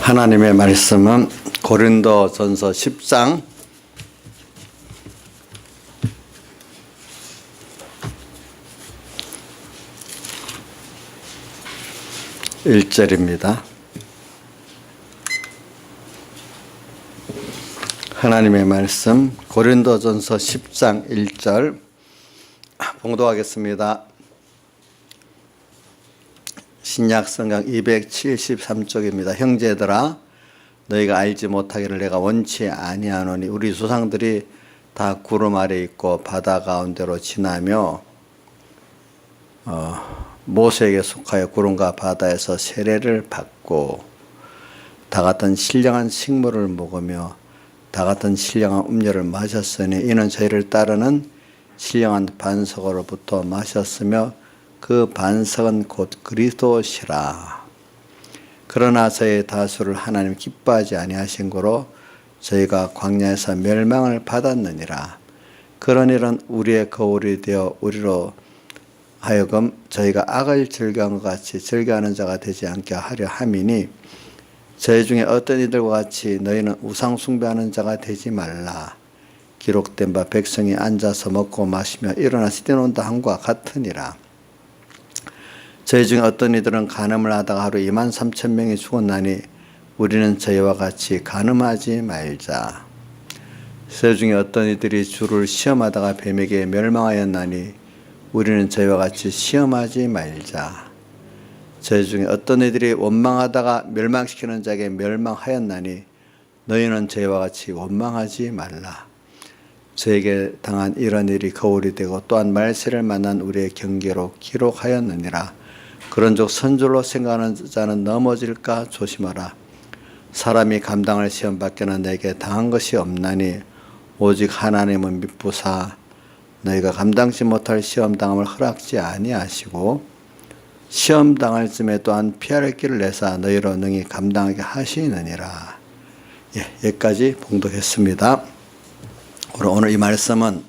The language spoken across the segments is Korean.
하나님의 말씀은 고린도전서 10장 1절입니다. 하나님의 말씀 고린도전서 10장 1절 봉독하겠습니다. 신약성경 273쪽입니다. 형제들아 너희가 알지 못하기를 내가 원치 아니하노니 우리 조상들이 다 구름 아래 있고 바다 가운데로 지나며 모세에게 속하여 구름과 바다에서 세례를 받고 다 같은 신령한 식물을 먹으며 다 같은 신령한 음료를 마셨으니 이는 저희를 따르는 신령한 반석으로부터 마셨으며 그 반석은 곧 그리스도시라. 그러나 저희 다수를 하나님 기뻐하지 아니하신 고로 저희가 광야에서 멸망을 받았느니라. 그런 일은 우리의 거울이 되어 우리로 하여금 저희가 악을 즐겨한 것 같이 즐겨하는 자가 되지 않게 하려 함이니 저희 중에 어떤 이들과 같이 너희는 우상 숭배하는 자가 되지 말라. 기록된 바 백성이 앉아서 먹고 마시며 일어나서 뛰논다 함과 같으니라. 저희 중에 어떤 이들은 간음을 하다가 하루 23,000명이 죽었나니 우리는 저희와 같이 간음하지 말자. 저희 중에 어떤 이들이 주를 시험하다가 뱀에게 멸망하였나니 우리는 저희와 같이 시험하지 말자. 저희 중에 어떤 이들이 원망하다가 멸망시키는 자에게 멸망하였나니 너희는 저희와 같이 원망하지 말라. 저에게 당한 이런 일이 거울이 되고 또한 말세를 만난 우리의 경계로 기록하였느니라. 그런즉 선줄로 생각하는 자는 넘어질까 조심하라. 사람이 감당할 시험 밖에는 내게 당한 것이 없나니 오직 하나님은 미쁘사 너희가 감당치 못할 시험 당함을 허락지 아니하시고 시험 당할 쯤에 또한 피할 길을 내사 너희로 능히 감당하게 하시느니라. 여기까지 봉독했습니다. 오늘 이 말씀은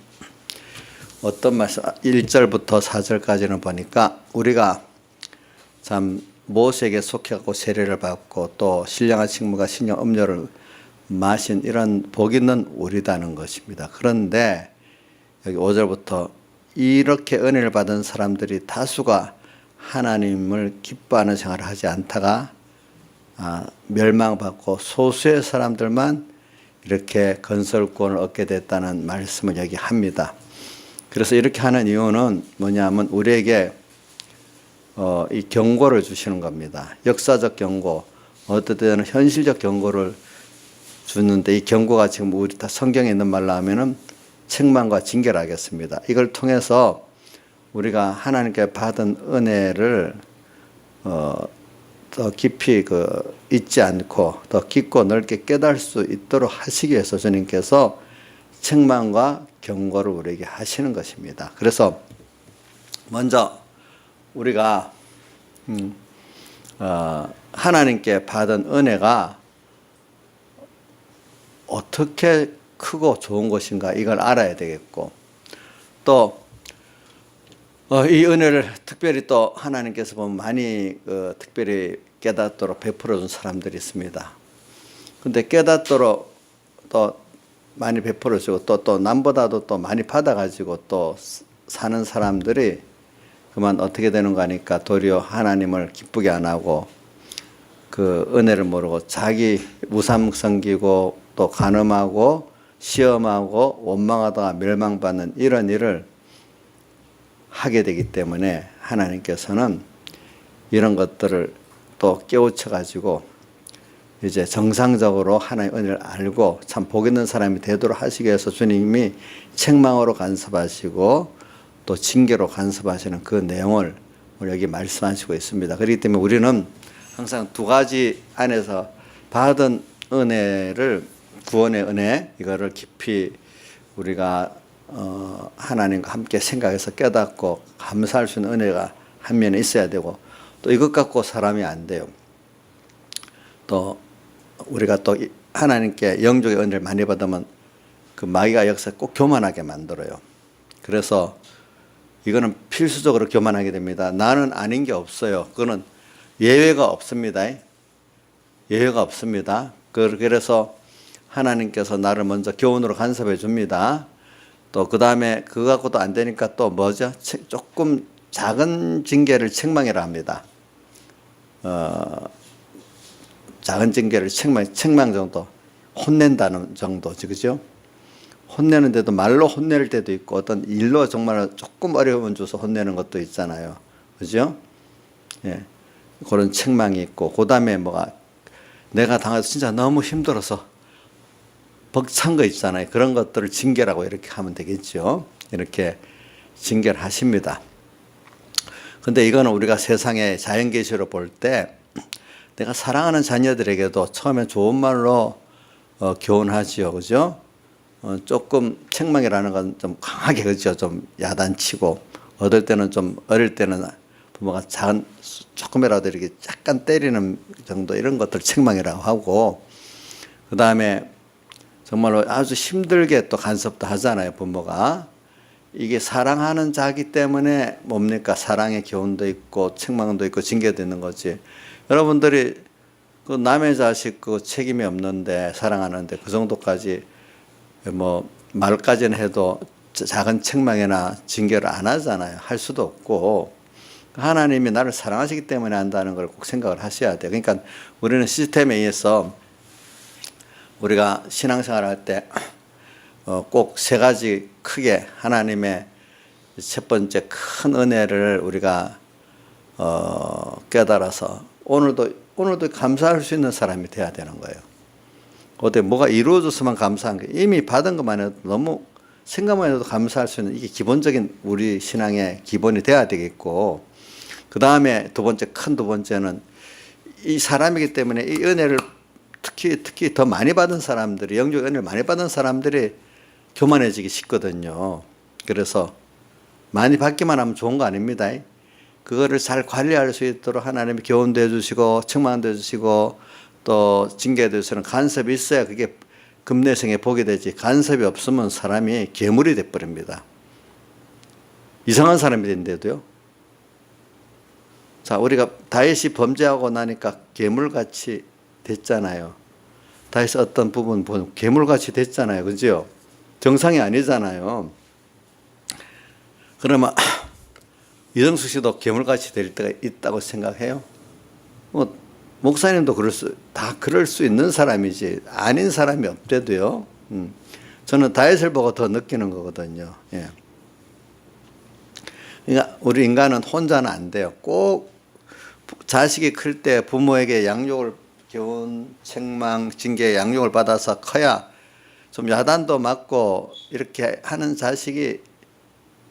어떤 말씀? 1절부터 4절까지는 보니까 우리가 참 모세에게 속해갖고 세례를 받고 또 신령한 식물과 신령 음료를 마신 이런 복 있는 우리다는 것입니다. 그런데 여기 5절부터 이렇게 은혜를 받은 사람들이 다수가 하나님을 기뻐하는 생활을 하지 않다가 멸망받고 소수의 사람들만 이렇게 건설권을 얻게 됐다는 말씀을 여기 합니다. 그래서 이렇게 하는 이유는 뭐냐면 우리에게 이 경고를 주시는 겁니다. 역사적 경고, 어떨 때는 현실적 경고를 주는데 이 경고가 지금 우리 다 성경에 있는 말로 하면은 책망과 징계를 하겠습니다. 이걸 통해서 우리가 하나님께 받은 은혜를 더 깊이 잊지 않고 더 깊고 넓게 깨달을 수 있도록 하시기 위해서 주님께서 책망과 경고를 우리에게 하시는 것입니다. 그래서 먼저 우리가 하나님께 받은 은혜가 어떻게 크고 좋은 것인가 이걸 알아야 되겠고 또 이 은혜를 특별히 또 하나님께서 보면 많이 특별히 깨닫도록 베풀어 준 사람들이 있습니다. 근데 깨닫도록 또 많이 베풀어 주고 또 남보다도 또 많이 받아가지고 또 사는 사람들이 그만 어떻게 되는가 하니까 도리어 하나님을 기쁘게 안 하고 그 은혜를 모르고 자기 우상 섬기고 또 간음하고 시험하고 원망하다가 멸망받는 이런 일을 하게 되기 때문에 하나님께서는 이런 것들을 또 깨우쳐 가지고 이제 정상적으로 하나님의 은혜를 알고 참 복 있는 사람이 되도록 하시기 위해서 주님이 책망으로 간섭하시고 또 징계로 간섭하시는 그 내용을 우리 여기 말씀하시고 있습니다. 그렇기 때문에 우리는 항상 두 가지 안에서 받은 은혜를 구원의 은혜 이거를 깊이 우리가 하나님과 함께 생각해서 깨닫고 감사할 수 있는 은혜가 한 면에 있어야 되고 또 이것 갖고 사람이 안 돼요. 또 우리가 또 하나님께 영적인 은혜를 많이 받으면 그 마귀가 역사 꼭 교만하게 만들어요. 그래서 이거는 필수적으로 교만하게 됩니다. 나는 아닌 게 없어요. 그거는 예외가 없습니다. 여유가 없습니다. 그래서 하나님께서 나를 먼저 교훈으로 간섭해 줍니다. 또 그 다음에 그거 갖고도 안 되니까 또 뭐죠? 조금 작은 징계를 책망이라 합니다. 작은 징계를 책망 정도, 혼낸다는 정도지, 그죠? 혼내는데도 말로 혼낼 때도 있고 어떤 일로 정말 조금 어려움을 줘서 혼내는 것도 있잖아요. 그죠? 예. 그런 책망이 있고, 그 다음에 뭐가 내가 당해서 진짜 너무 힘들어서 벅찬 거 있잖아요. 그런 것들을 징계라고 이렇게 하면 되겠죠. 이렇게 징계를 하십니다. 근데 이거는 우리가 세상의 자연계시로 볼 때 내가 사랑하는 자녀들에게도 처음에 좋은 말로 교훈하지요. 그죠? 조금 책망이라는 건 좀 강하게, 그죠? 좀 야단치고, 어떨 때는 좀, 어릴 때는 부모가 조금이라도 이렇게 약간 때리는 정도, 이런 것들 책망이라고 하고, 그 다음에 정말로 아주 힘들게 또 간섭도 하잖아요, 부모가. 이게 사랑하는 자기 때문에 뭡니까? 사랑의 교훈도 있고, 책망도 있고, 징계도 있는 거지. 여러분들이 그 남의 자식 그 책임이 없는데, 사랑하는데 그 정도까지 뭐 말까지는 해도 작은 책망이나 징계를 안 하잖아요. 할 수도 없고, 하나님이 나를 사랑하시기 때문에 한다는 걸 꼭 생각을 하셔야 돼요. 그러니까 우리는 시스템에 의해서 우리가 신앙생활 할 때 꼭 세 가지 크게 하나님의 첫 번째 큰 은혜를 우리가 깨달아서 오늘도 감사할 수 있는 사람이 돼야 되는 거예요. 어때 뭐가 이루어져서만 감사한 게, 이미 받은 것만 해도 너무 생각만 해도 감사할 수 있는, 이게 기본적인 우리 신앙의 기본이 돼야 되겠고, 그 다음에 두 번째는 이 사람이기 때문에 이 은혜를 특히 더 많이 받은 사람들이, 영적 은혜를 많이 받은 사람들이 교만해지기 쉽거든요. 그래서 많이 받기만 하면 좋은 거 아닙니다. 그거를 잘 관리할 수 있도록 하나님이 교훈도 해주시고 책망도 해주시고 또 징계도 해주시는 간섭이 있어야 그게 금내생에 복이 되지, 간섭이 없으면 사람이 괴물이 돼버립니다. 이상한 사람이 된대도요. 자, 우리가 다윗이 범죄하고 나니까 괴물같이 됐잖아요. 다윗이 어떤 부분 보면 괴물같이 됐잖아요. 그죠? 정상이 아니잖아요. 그러면 이정숙 씨도 괴물같이 될 때가 있다고 생각해요? 뭐 목사님도 다 그럴 수 있는 사람이지 아닌 사람이 없대도요. 저는 다윗을 보고 더 느끼는 거거든요. 예. 그러니까 우리 인간은 혼자는 안 돼요. 꼭 자식이 클 때 부모에게 양육을, 교훈, 책망, 징계, 양육을 받아서 커야 좀 야단도 맞고 이렇게 하는 자식이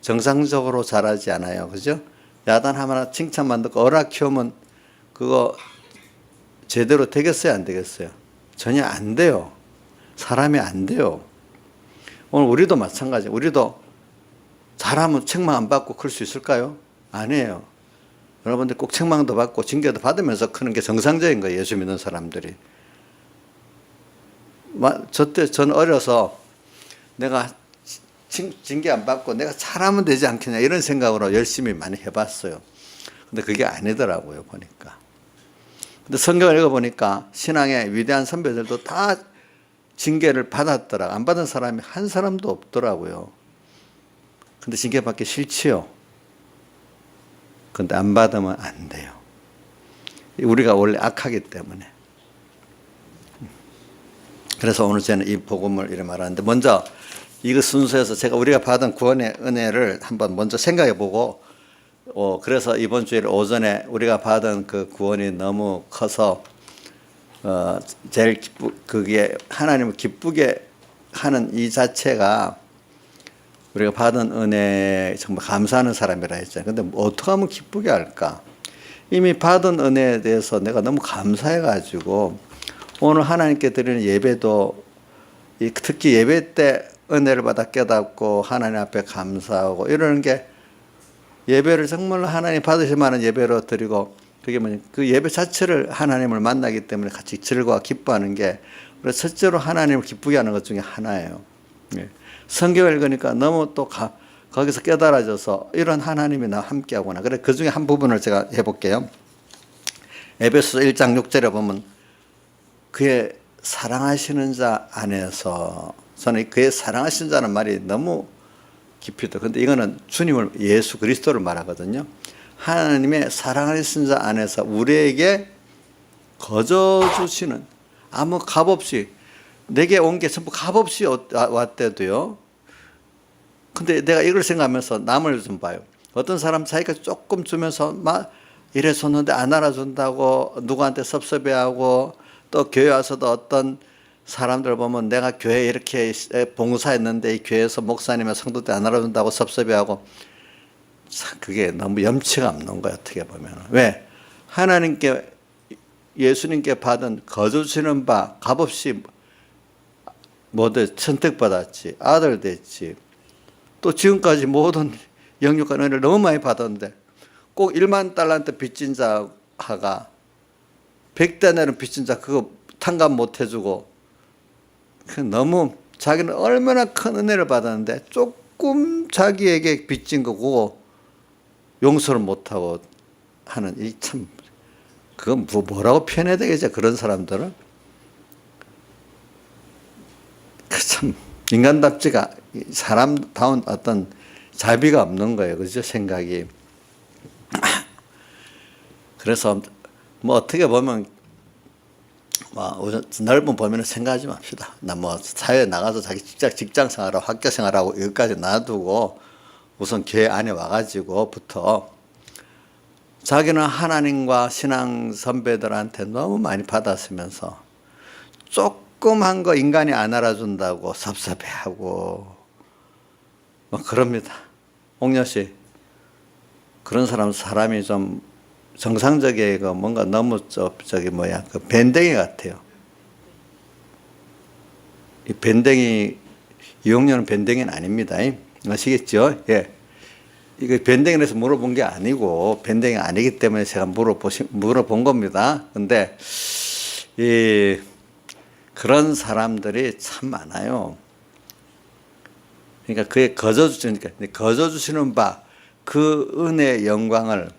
정상적으로 자라지 않아요. 그죠? 야단하거나 칭찬만 듣고 어라 키우면 그거 제대로 되겠어요? 안 되겠어요? 전혀 안 돼요. 사람이 안 돼요. 오늘 우리도 마찬가지예요. 우리도 잘하면 책망 안 받고 클 수 있을까요? 아니에요. 여러분들 꼭 책망도 받고 징계도 받으면서 크는 게 정상적인 거예요. 예수 믿는 사람들이. 저는 어려서 내가 징계 안 받고 내가 잘하면 되지 않겠냐 이런 생각으로 열심히 많이 해봤어요. 근데 그게 아니더라고요, 보니까. 근데 성경을 읽어보니까 신앙의 위대한 선배들도 다 징계를 받았더라. 안 받은 사람이 한 사람도 없더라고요. 근데 징계 받기 싫지요. 근데 안 받으면 안 돼요. 우리가 원래 악하기 때문에. 그래서 오늘 저는 이 복음을 이렇게 말하는데, 먼저 이거 순서에서 우리가 받은 구원의 은혜를 한번 먼저 생각해 보고, 그래서 이번 주일 오전에 우리가 받은 그 구원이 너무 커서, 제일 그게 하나님을 기쁘게 하는 이 자체가 우리가 받은 은혜에 정말 감사하는 사람이라 했잖아요. 근데 어떻게 하면 기쁘게 할까? 이미 받은 은혜에 대해서 내가 너무 감사해가지고, 오늘 하나님께 드리는 예배도 특히 예배 때 은혜를 받아 깨닫고 하나님 앞에 감사하고 이러는 게, 예배를 정말 하나님 받으실 만한 예배로 드리고, 그게 뭐냐, 그 예배 자체를 하나님을 만나기 때문에 같이 즐거워 기뻐하는 게 그래서 첫째로 하나님을 기쁘게 하는 것 중에 하나예요. 예. 성경을 읽으니까 너무 또 거기서 깨달아져서 이런 하나님이 나와 함께하구나. 그래, 그 중에 한 부분을 제가 해볼게요. 에베소서 1장 6절에 보면 그의 사랑하시는 자 안에서, 저는 그의 사랑하시는 자는 말이 너무 깊이 들어. 근데 이거는 주님을, 예수 그리스도를 말하거든요. 하나님의 사랑하시는 자 안에서 우리에게 거저 주시는, 아무 값 없이, 내게 온 게 전부 값 없이 왔대도요. 근데 내가 이걸 생각하면서 남을 좀 봐요. 어떤 사람 자기가 조금 주면서 막 이래 줬는데 안 알아준다고 누구한테 섭섭해하고, 또 교회 와서도 어떤 사람들 보면 내가 교회 이렇게 봉사했는데 이 교회에서 목사님이나 성도들 안 알아준다고 섭섭해하고, 그게 너무 염치가 없는 거예요, 어떻게 보면. 왜? 하나님께, 예수님께 받은 거저 주시는 바 값없이 모두 선택받았지, 아들 됐지, 또 지금까지 모든 영육과 은혜를 너무 많이 받았는데 꼭 1만 달란트 빚진 자가 100데나리온 빚진 자 그거 탕감 못 해주고, 너무 자기는 얼마나 큰 은혜를 받았는데 조금 자기에게 빚진 거고 용서를 못하고 하는, 이 참, 그건 뭐라고 표현해야 되겠죠, 그런 사람들은. 참 인간답지가, 사람다운 어떤 자비가 없는 거예요, 그죠, 생각이. 그래서 뭐 어떻게 보면 넓은 범위는 생각하지 맙시다. 나 뭐 사회에 나가서 자기 직장 생활하고 학교 생활하고 이것까지 놔두고 우선 교회 안에 와가지고부터 자기는 하나님과 신앙 선배들한테 너무 많이 받았으면서 조그만 거 인간이 안 알아준다고 섭섭해하고 뭐 그럽니다. 옥녀 씨, 그런 사람이 좀 정상적이고 뭔가 너무 그 밴댕이 같아요. 이 밴댕이, 이용료는 밴댕이는 아닙니다. 아시겠죠? 예. 이거 밴댕이에서 물어본 게 아니고, 밴댕이 아니기 때문에 제가 물어본 겁니다. 근데, 그런 사람들이 참 많아요. 그러니까 그의 거저 주시는 바, 그 은혜의 영광을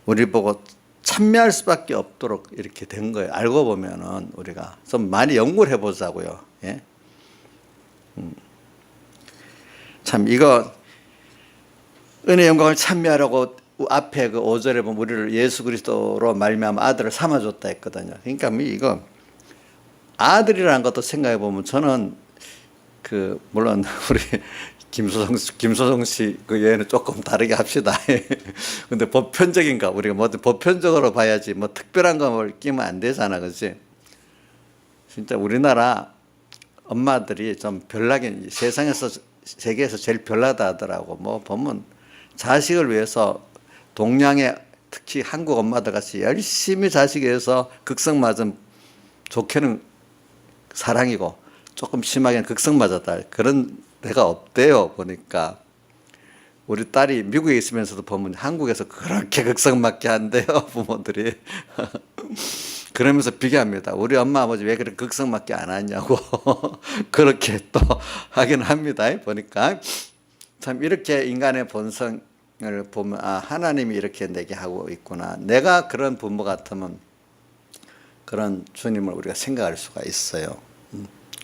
우리 보고 찬미할 수밖에 없도록 이렇게 된 거예요. 알고 보면은 우리가 좀 많이 연구를 해보자고요. 예? 참 이거 은혜 영광을 찬미하라고 앞에 그 5절에 보면 우리를 예수 그리스도로 말미암아 아들을 삼아줬다 했거든요. 그러니까 이거 아들이라는 것도 생각해 보면 저는 물론 우리 김소정 씨 그 예는 조금 다르게 합시다. 근데 보편적인가, 우리가 뭐든 보편적으로 봐야지 뭐 특별한 걸 끼면 안 되잖아, 그렇지? 진짜 우리나라 엄마들이 좀 별나게, 세계에서 제일 별나다 하더라고. 뭐 보면 자식을 위해서 동양의 특히 한국 엄마들 같이 열심히 자식에 위해서 극성맞은, 좋게는 사랑이고 조금 심하게는 극성맞았다, 그런 데가 없대요. 보니까 우리 딸이 미국에 있으면서도 보면 한국에서 그렇게 극성맞게 한대요, 부모들이. 그러면서 비교합니다. 우리 엄마 아버지 왜 그렇게 극성맞게 안 하냐고. 그렇게 또 하긴 합니다. 보니까 참 이렇게 인간의 본성을 보면, 하나님이 이렇게 내게 하고 있구나, 내가 그런 부모 같으면 그런 주님을 우리가 생각할 수가 있어요.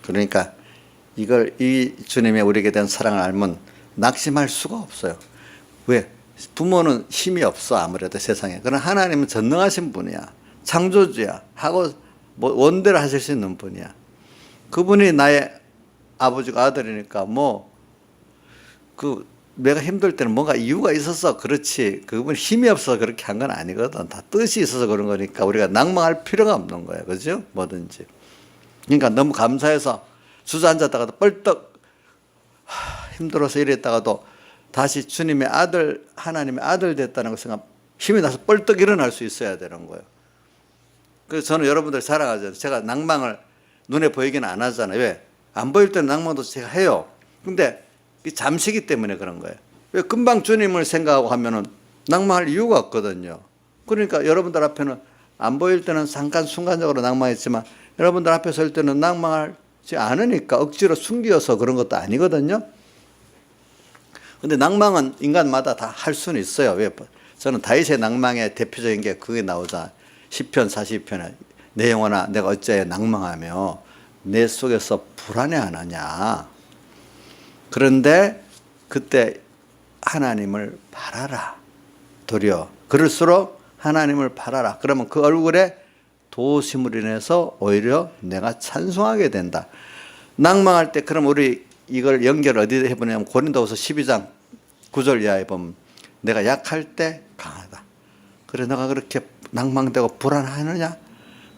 그러니까 이 주님의 우리에게 대한 사랑을 알면 낙심할 수가 없어요. 왜? 부모는 힘이 없어, 아무래도 세상에. 그러나 하나님은 전능하신 분이야, 창조주야, 하고 뭐 원대로 하실 수 있는 분이야. 그분이 나의 아버지가 아들이니까 내가 힘들 때는 뭔가 이유가 있어서 그렇지, 그분 힘이 없어서 그렇게 한 건 아니거든. 다 뜻이 있어서 그런 거니까 우리가 낭망할 필요가 없는 거예요, 그죠? 뭐든지. 그러니까 너무 감사해서 주저앉았다가도 뻘떡 힘들어서 이랬다가도 다시 주님의 아들, 하나님의 아들 됐다는 걸 생각, 힘이 나서 뻘떡 일어날 수 있어야 되는 거예요. 그래서 저는 여러분들 자랑하잖아요. 제가 낭망을 눈에 보이기는 안 하잖아요. 왜? 안 보일 때는 낭망도 제가 해요. 근데 잠시기 때문에 그런 거예요. 왜? 금방 주님을 생각하고 하면은 낭망할 이유가 없거든요. 그러니까 여러분들 앞에는 안 보일 때는 잠깐 순간적으로 낭망했지만 여러분들 앞에 설 때는 낭망하지 않으니까, 억지로 숨겨서 그런 것도 아니거든요. 근데 낭망은 인간마다 다 할 수는 있어요. 왜? 저는 다윗의 낭망의 대표적인 게 그게 나오잖아요. 시편 40편에 내 영혼아 내가 어찌하여 낭망하며 내 속에서 불안해 안 하냐. 그런데 그때 하나님을 바라라. 도리어 그럴수록 하나님을 바라라. 그러면 그 얼굴에 도우심으로 인해서 오히려 내가 찬송하게 된다. 낭망할 때 그럼 우리 이걸 연결 어디에 해보냐면 고린도후서 12장 9절 이하에 보면 내가 약할 때 강하다. 그래 내가 그렇게 낭망되고 불안하느냐?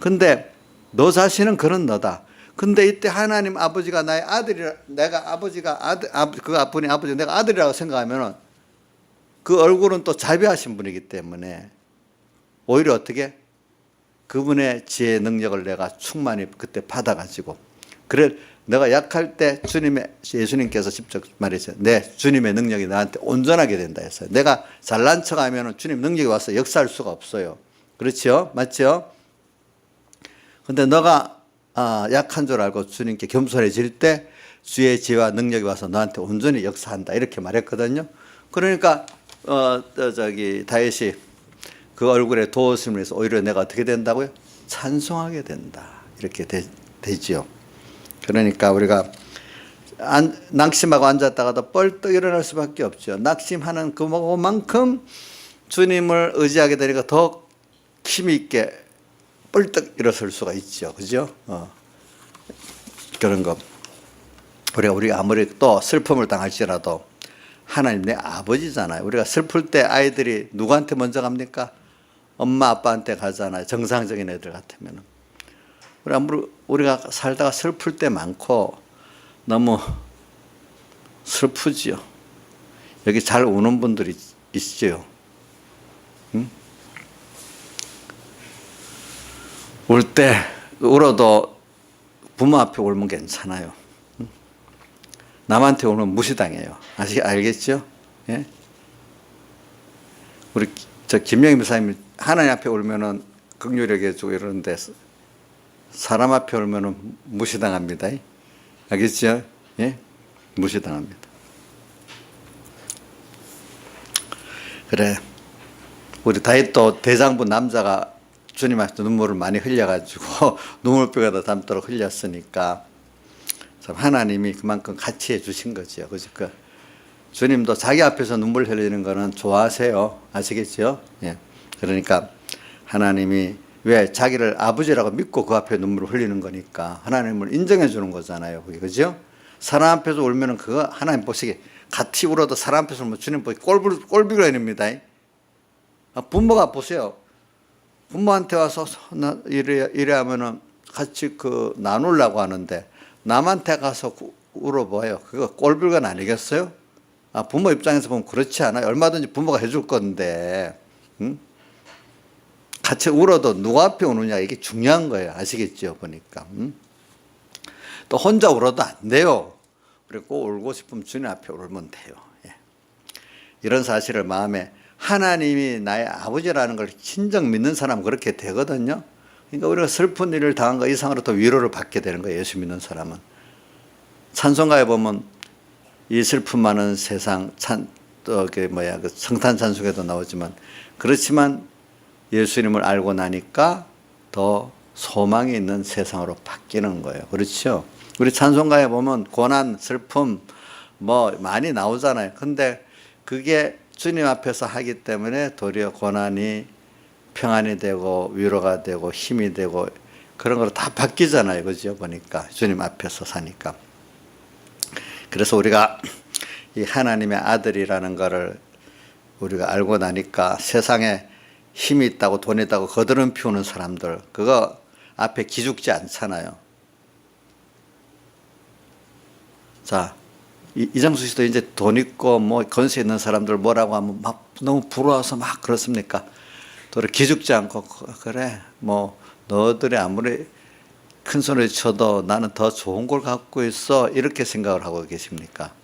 근데 너 자신은 그런 너다. 근데 이때 하나님 아버지가 나의 아들이라, 내가 아버지가 그분이 아버지 내가 아들이라고 생각하면은 그 얼굴은 또 자비하신 분이기 때문에 오히려 어떻게 그분의 지혜 능력을 내가 충만히 그때 받아가지고 그래 내가 약할 때 예수님께서 직접 말했어요. 네, 주님의 능력이 나한테 온전하게 된다 했어요. 내가 잘난 척하면 주님 능력이 와서 역사할 수가 없어요. 그렇죠? 맞죠? 근데 너가 약한 줄 알고 주님께 겸손해질 때 주의 지혜와 능력이 와서 너한테 온전히 역사한다 이렇게 말했거든요. 그러니까 다윗이 그 얼굴에 도우심을 해서 오히려 내가 어떻게 된다고요? 찬송하게 된다 이렇게 되지요. 그러니까 우리가 낙심하고 앉았다가도 뻘떡 일어날 수밖에 없죠. 낙심하는 그만큼 주님을 의지하게 되니까 더 힘이 있게 뻘떡 일어설 수가 있죠. 그죠? 그런 거. 우리가 아무리 또 슬픔을 당할지라도 하나님 내 아버지잖아요. 우리가 슬플 때 아이들이 누구한테 먼저 갑니까? 엄마 아빠한테 가잖아요. 정상적인 애들 같으면. 우리가 살다가 슬플 때 많고 너무 슬프지요. 여기 잘 우는 분들이 있죠. 응? 울 때 울어도 부모 앞에 울면 괜찮아요. 응? 남한테 울면 무시당해요. 알겠죠? 예? 우리 김영희 목사님이 하나님 앞에 울면은 긍휼하게 해주고 이러는데 사람 앞에 울면은 무시당합니다. 알겠죠? 예? 무시당합니다. 그래. 우리 다윗도 대장부 남자가 주님 앞에서 눈물을 많이 흘려가지고 눈물벽에다 담도록 흘렸으니까 참 하나님이 그만큼 같이 해주신 거죠. 그죠? 주님도 자기 앞에서 눈물 흘리는 거는 좋아하세요. 아시겠죠? 예. 그러니까 하나님이 왜 자기를 아버지라고 믿고 그 앞에 눈물을 흘리는 거니까 하나님을 인정해 주는 거잖아요. 그죠? 사람 앞에서 울면은 그거 하나님 보시기에 같이 울어도 사람 앞에서 울면 주님 보기 꼴비가 됩니다. 부모가 보세요. 부모한테 와서 이래 하면은 같이 나누려고 하는데 남한테 가서 울어봐요. 그거 꼴불견 아니겠어요? 부모 입장에서 보면 그렇지 않아요. 얼마든지 부모가 해줄 건데, 응? 같이 울어도 누구 앞에 우느냐 이게 중요한 거예요. 아시겠죠? 보니까. 응? 또 혼자 울어도 안 돼요. 그리고 울고 싶으면 주님 앞에 울면 돼요. 예. 이런 사실을 마음에 하나님이 나의 아버지라는 걸 진정 믿는 사람은 그렇게 되거든요. 그러니까 우리가 슬픈 일을 당한 거 이상으로 또 위로를 받게 되는 거예요. 예수 믿는 사람은. 찬송가에 보면 이 슬픔 많은 세상 그 성탄 찬송에도 나오지만 그렇지만 예수님을 알고 나니까 더 소망이 있는 세상으로 바뀌는 거예요. 그렇죠? 우리 찬송가에 보면 고난, 슬픔 많이 나오잖아요. 근데 그게 주님 앞에서 하기 때문에 도리어 고난이 평안이 되고 위로가 되고 힘이 되고 그런 걸 다 바뀌잖아요. 그죠? 보니까 주님 앞에서 사니까. 그래서 우리가 이 하나님의 아들이라는 거를 우리가 알고 나니까 세상에 힘이 있다고 돈 있다고 거드름 피우는 사람들 그거 앞에 기죽지 않잖아요. 자, 이장수 씨도 이제 돈 있고 건세 있는 사람들 뭐라고 하면 막 너무 부러워서 막 그렇습니까? 또 기죽지 않고 그래 너들이 아무리 큰 소리 쳐도 나는 더 좋은 걸 갖고 있어 이렇게 생각을 하고 계십니까?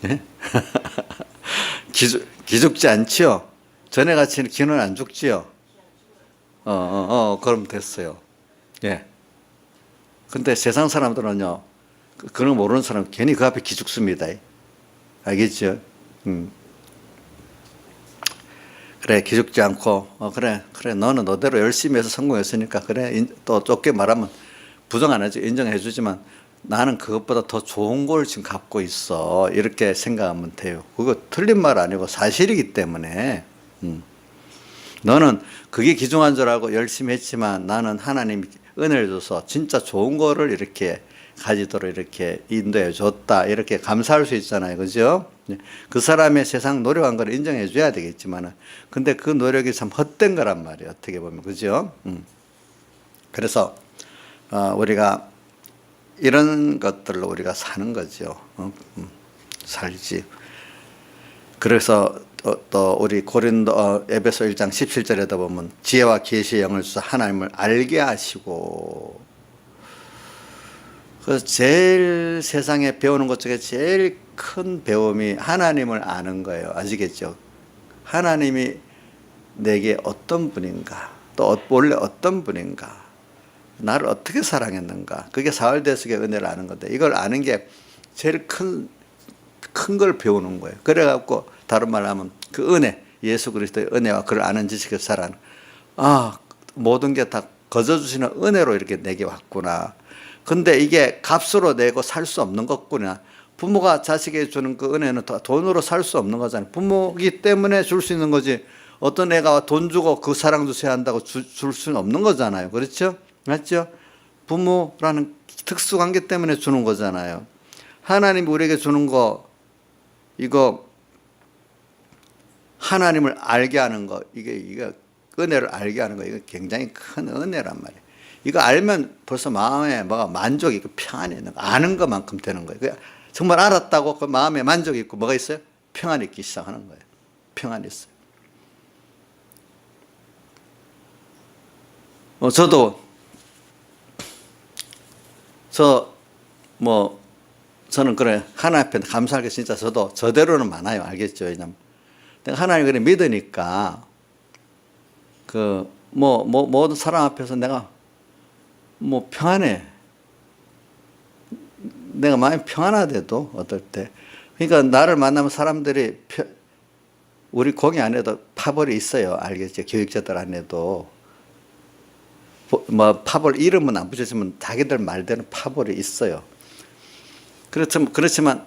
예? 기죽지 않지요? 전에 같이 기는 안 죽지요? 그럼 됐어요. 예. 근데 세상 사람들은요, 그런 거 모르는 사람 괜히 그 앞에 기죽습니다. 알겠죠? 그래, 그래 기죽지 않고 그래 너는 너대로 열심히 해서 성공했으니까 그래 또 좁게 말하면 부정 안 하지 인정해 주지만 나는 그것보다 더 좋은 걸 지금 갖고 있어 이렇게 생각하면 돼요. 그거 틀린 말 아니고 사실이기 때문에 너는 그게 귀중한 줄 알고 열심히 했지만 나는 하나님이 은혜를 줘서 진짜 좋은 거를 이렇게 가지도록 이렇게 인도해 줬다 이렇게 감사할 수 있잖아요. 그죠? 그 사람의 세상 노력한 걸 인정해 줘야 되겠지만은 근데 그 노력이 참 헛된 거란 말이에요. 어떻게 보면. 그죠? 그래서 우리가 이런 것들로 우리가 사는 거죠. 살지. 그래서 또 우리 고린도 에베소 1장 17절에다 보면 지혜와 계시의 영을 주사 하나님을 알게 하시고 그래서 제일 세상에 배우는 것 중에 제일 큰 배움이 하나님을 아는 거예요. 아시겠죠? 하나님이 내게 어떤 분인가 또 원래 어떤 분인가 나를 어떻게 사랑했는가 그게 사흘대속의 은혜를 아는 건데 이걸 아는 게 제일 큰 걸 배우는 거예요. 그래갖고 다른 말로 하면 그 은혜 예수 그리스도의 은혜와 그를 아는 지식을 살아는 모든 게 다 거저주시는 은혜로 이렇게 내게 왔구나. 근데 이게 값으로 내고 살 수 없는 것구나. 부모가 자식에게 주는 그 은혜는 돈으로 살 수 없는 거잖아요. 부모이기 때문에 줄 수 있는 거지 어떤 애가 돈 주고 그 사랑 주셔야 한다고 줄 수는 없는 거잖아요. 그렇죠? 맞죠? 부모라는 특수관계 때문에 주는 거잖아요. 하나님이 우리에게 주는 거 이거 하나님을 알게 하는 거 이게 은혜를 알게 하는 거 이거 굉장히 큰 은혜란 말이에요. 이거 알면 벌써 마음에 뭐가 만족이 있고 평안이 있는 거 아는 것만큼 되는 거예요. 정말 알았다고 그 마음에 만족이 있고 뭐가 있어요? 평안이 있기 시작하는 거예요. 평안이 있어요. 저는 그래 하나님 앞에 감사할 게 진짜 저도 저대로는 많아요. 알겠죠? 왜냐면 하나님 그래 믿으니까 모든 사람 앞에서 내가 평안해. 내가 마음이 평안하대도 어떨 때. 그러니까 나를 만나면 사람들이 우리 공예 안에도 파벌이 있어요. 알겠죠? 교육자들 안에도 파벌 이름은 안 붙였지만 자기들 말대로 파벌이 있어요. 그렇지만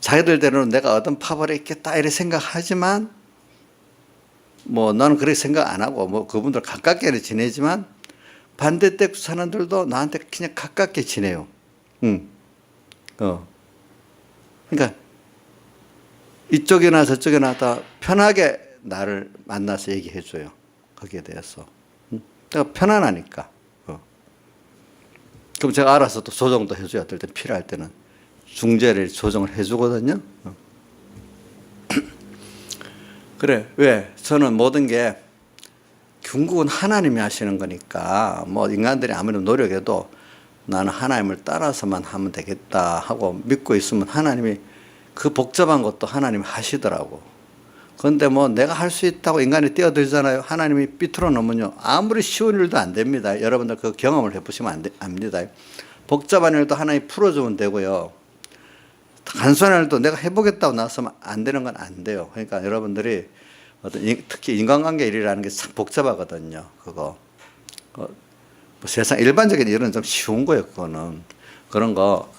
자기들대로는 내가 어떤 파벌이 있겠다 이렇게 생각하지만 너는 그렇게 생각 안 하고 그분들 가깝게 지내지만 반대쪽 사람들도 나한테 그냥 가깝게 지내요. 그러니까 이쪽이나 저쪽이나 다 편하게 나를 만나서 얘기해 줘요. 거기에 대해서. 내가 편안하니까. 그럼 제가 알아서 또 조정도 해줘요. 어떨 때 필요할 때는 중재를 조정을 해주거든요. 그래 왜? 저는 모든 게 결국은 하나님이 하시는 거니까 인간들이 아무리 노력해도 나는 하나님을 따라서만 하면 되겠다 하고 믿고 있으면 하나님이 그 복잡한 것도 하나님이 하시더라고. 그런데 내가 할 수 있다고 인간이 뛰어들잖아요. 하나님이 삐뚤어 놓으면요 아무리 쉬운 일도 안 됩니다. 여러분들 그 경험을 해보시면 압니다. 복잡한 일도 하나님이 풀어주면 되고요. 간소한 일도 내가 해보겠다고 나서면 안 되는 건 안 돼요. 그러니까 여러분들이 특히 인간관계 일이라는 게 참 복잡하거든요. 그거 세상 일반적인 일은 좀 쉬운 거예요. 그런 거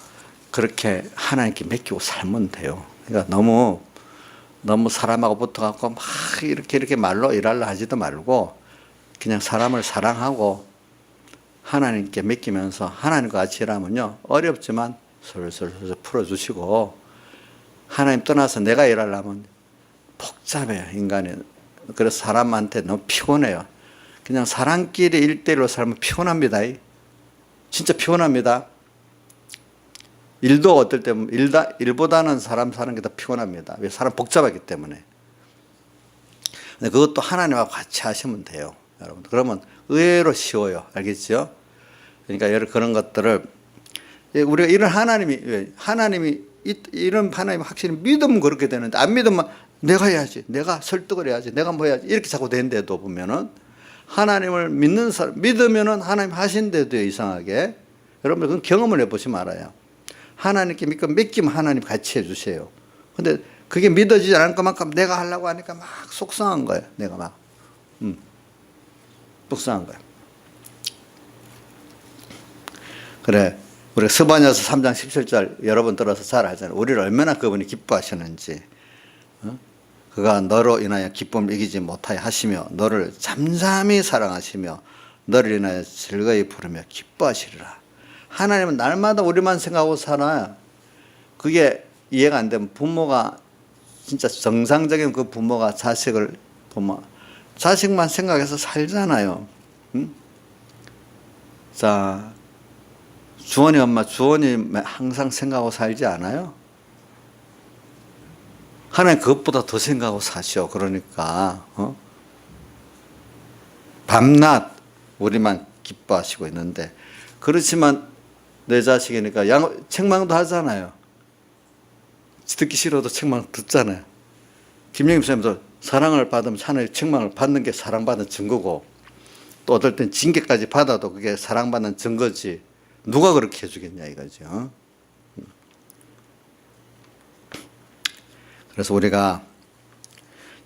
그렇게 하나님께 맡기고 살면 돼요. 그러니까 너무 사람하고 붙어갖고 막 이렇게 말로 일하려 하지도 말고 그냥 사람을 사랑하고 하나님께 맡기면서 하나님과 같이 일하면요 어렵지만 솔솔 풀어주시고 하나님 떠나서 내가 일하려면 복잡해요. 인간이. 그래서 사람한테 너무 피곤해요. 그냥 사람끼리 1대1로 살면 피곤합니다. 진짜 피곤합니다. 일도 어떨 때 일보다는 사람 사는 게 더 피곤합니다. 왜? 사람 복잡하기 때문에. 근데 그것도 하나님하고 같이 하시면 돼요. 여러분. 그러면 의외로 쉬워요. 알겠죠? 그러니까 그런 것들을 우리가 이런 하나님이 이런 하나님 확실히 믿으면 그렇게 되는데 안 믿으면 내가 해야지, 내가 설득을 해야지, 내가 뭐 해야지 이렇게 자꾸 되는데도 보면은 하나님을 믿는 사람 믿으면은 하나님 하신데도 이상하게 여러분 그건 경험을 해보시면 알아요. 하나님께 믿고 맡기면 하나님 같이 해주세요. 근데 그게 믿어지지 않을 것만큼 내가 하려고 하니까 막 속상한 거예요. 내가 막 속상한 거예요. 그래, 우리 스바냐서 3장 17절 여러분 들어서 잘 알잖아요. 우리를 얼마나 그분이 기뻐하시는지. 그가 너로 인하여 기쁨을 이기지 못하여 하시며 너를 잠잠히 사랑하시며 너를 인하여 즐거이 부르며 기뻐하시리라. 하나님은 날마다 우리만 생각하고 살아요. 그게 이해가 안 되면 부모가 진짜 정상적인 그 부모가 자식을 자식만 생각해서 살잖아요. 응? 자, 주원이 엄마, 주원이 항상 생각하고 살지 않아요? 하나님 그것보다 더 생각하고 사시오. 그러니까 밤낮 우리만 기뻐하시고 있는데, 그렇지만 내 자식이니까 책망도 하잖아요. 듣기 싫어도 책망 듣잖아요. 김영임 선생님도 사랑을 받으면 하나님 책망을 받는 게 사랑받는 증거고, 또 어떨 땐 징계까지 받아도 그게 사랑받는 증거지. 누가 그렇게 해주겠냐 이거죠. 그래서 우리가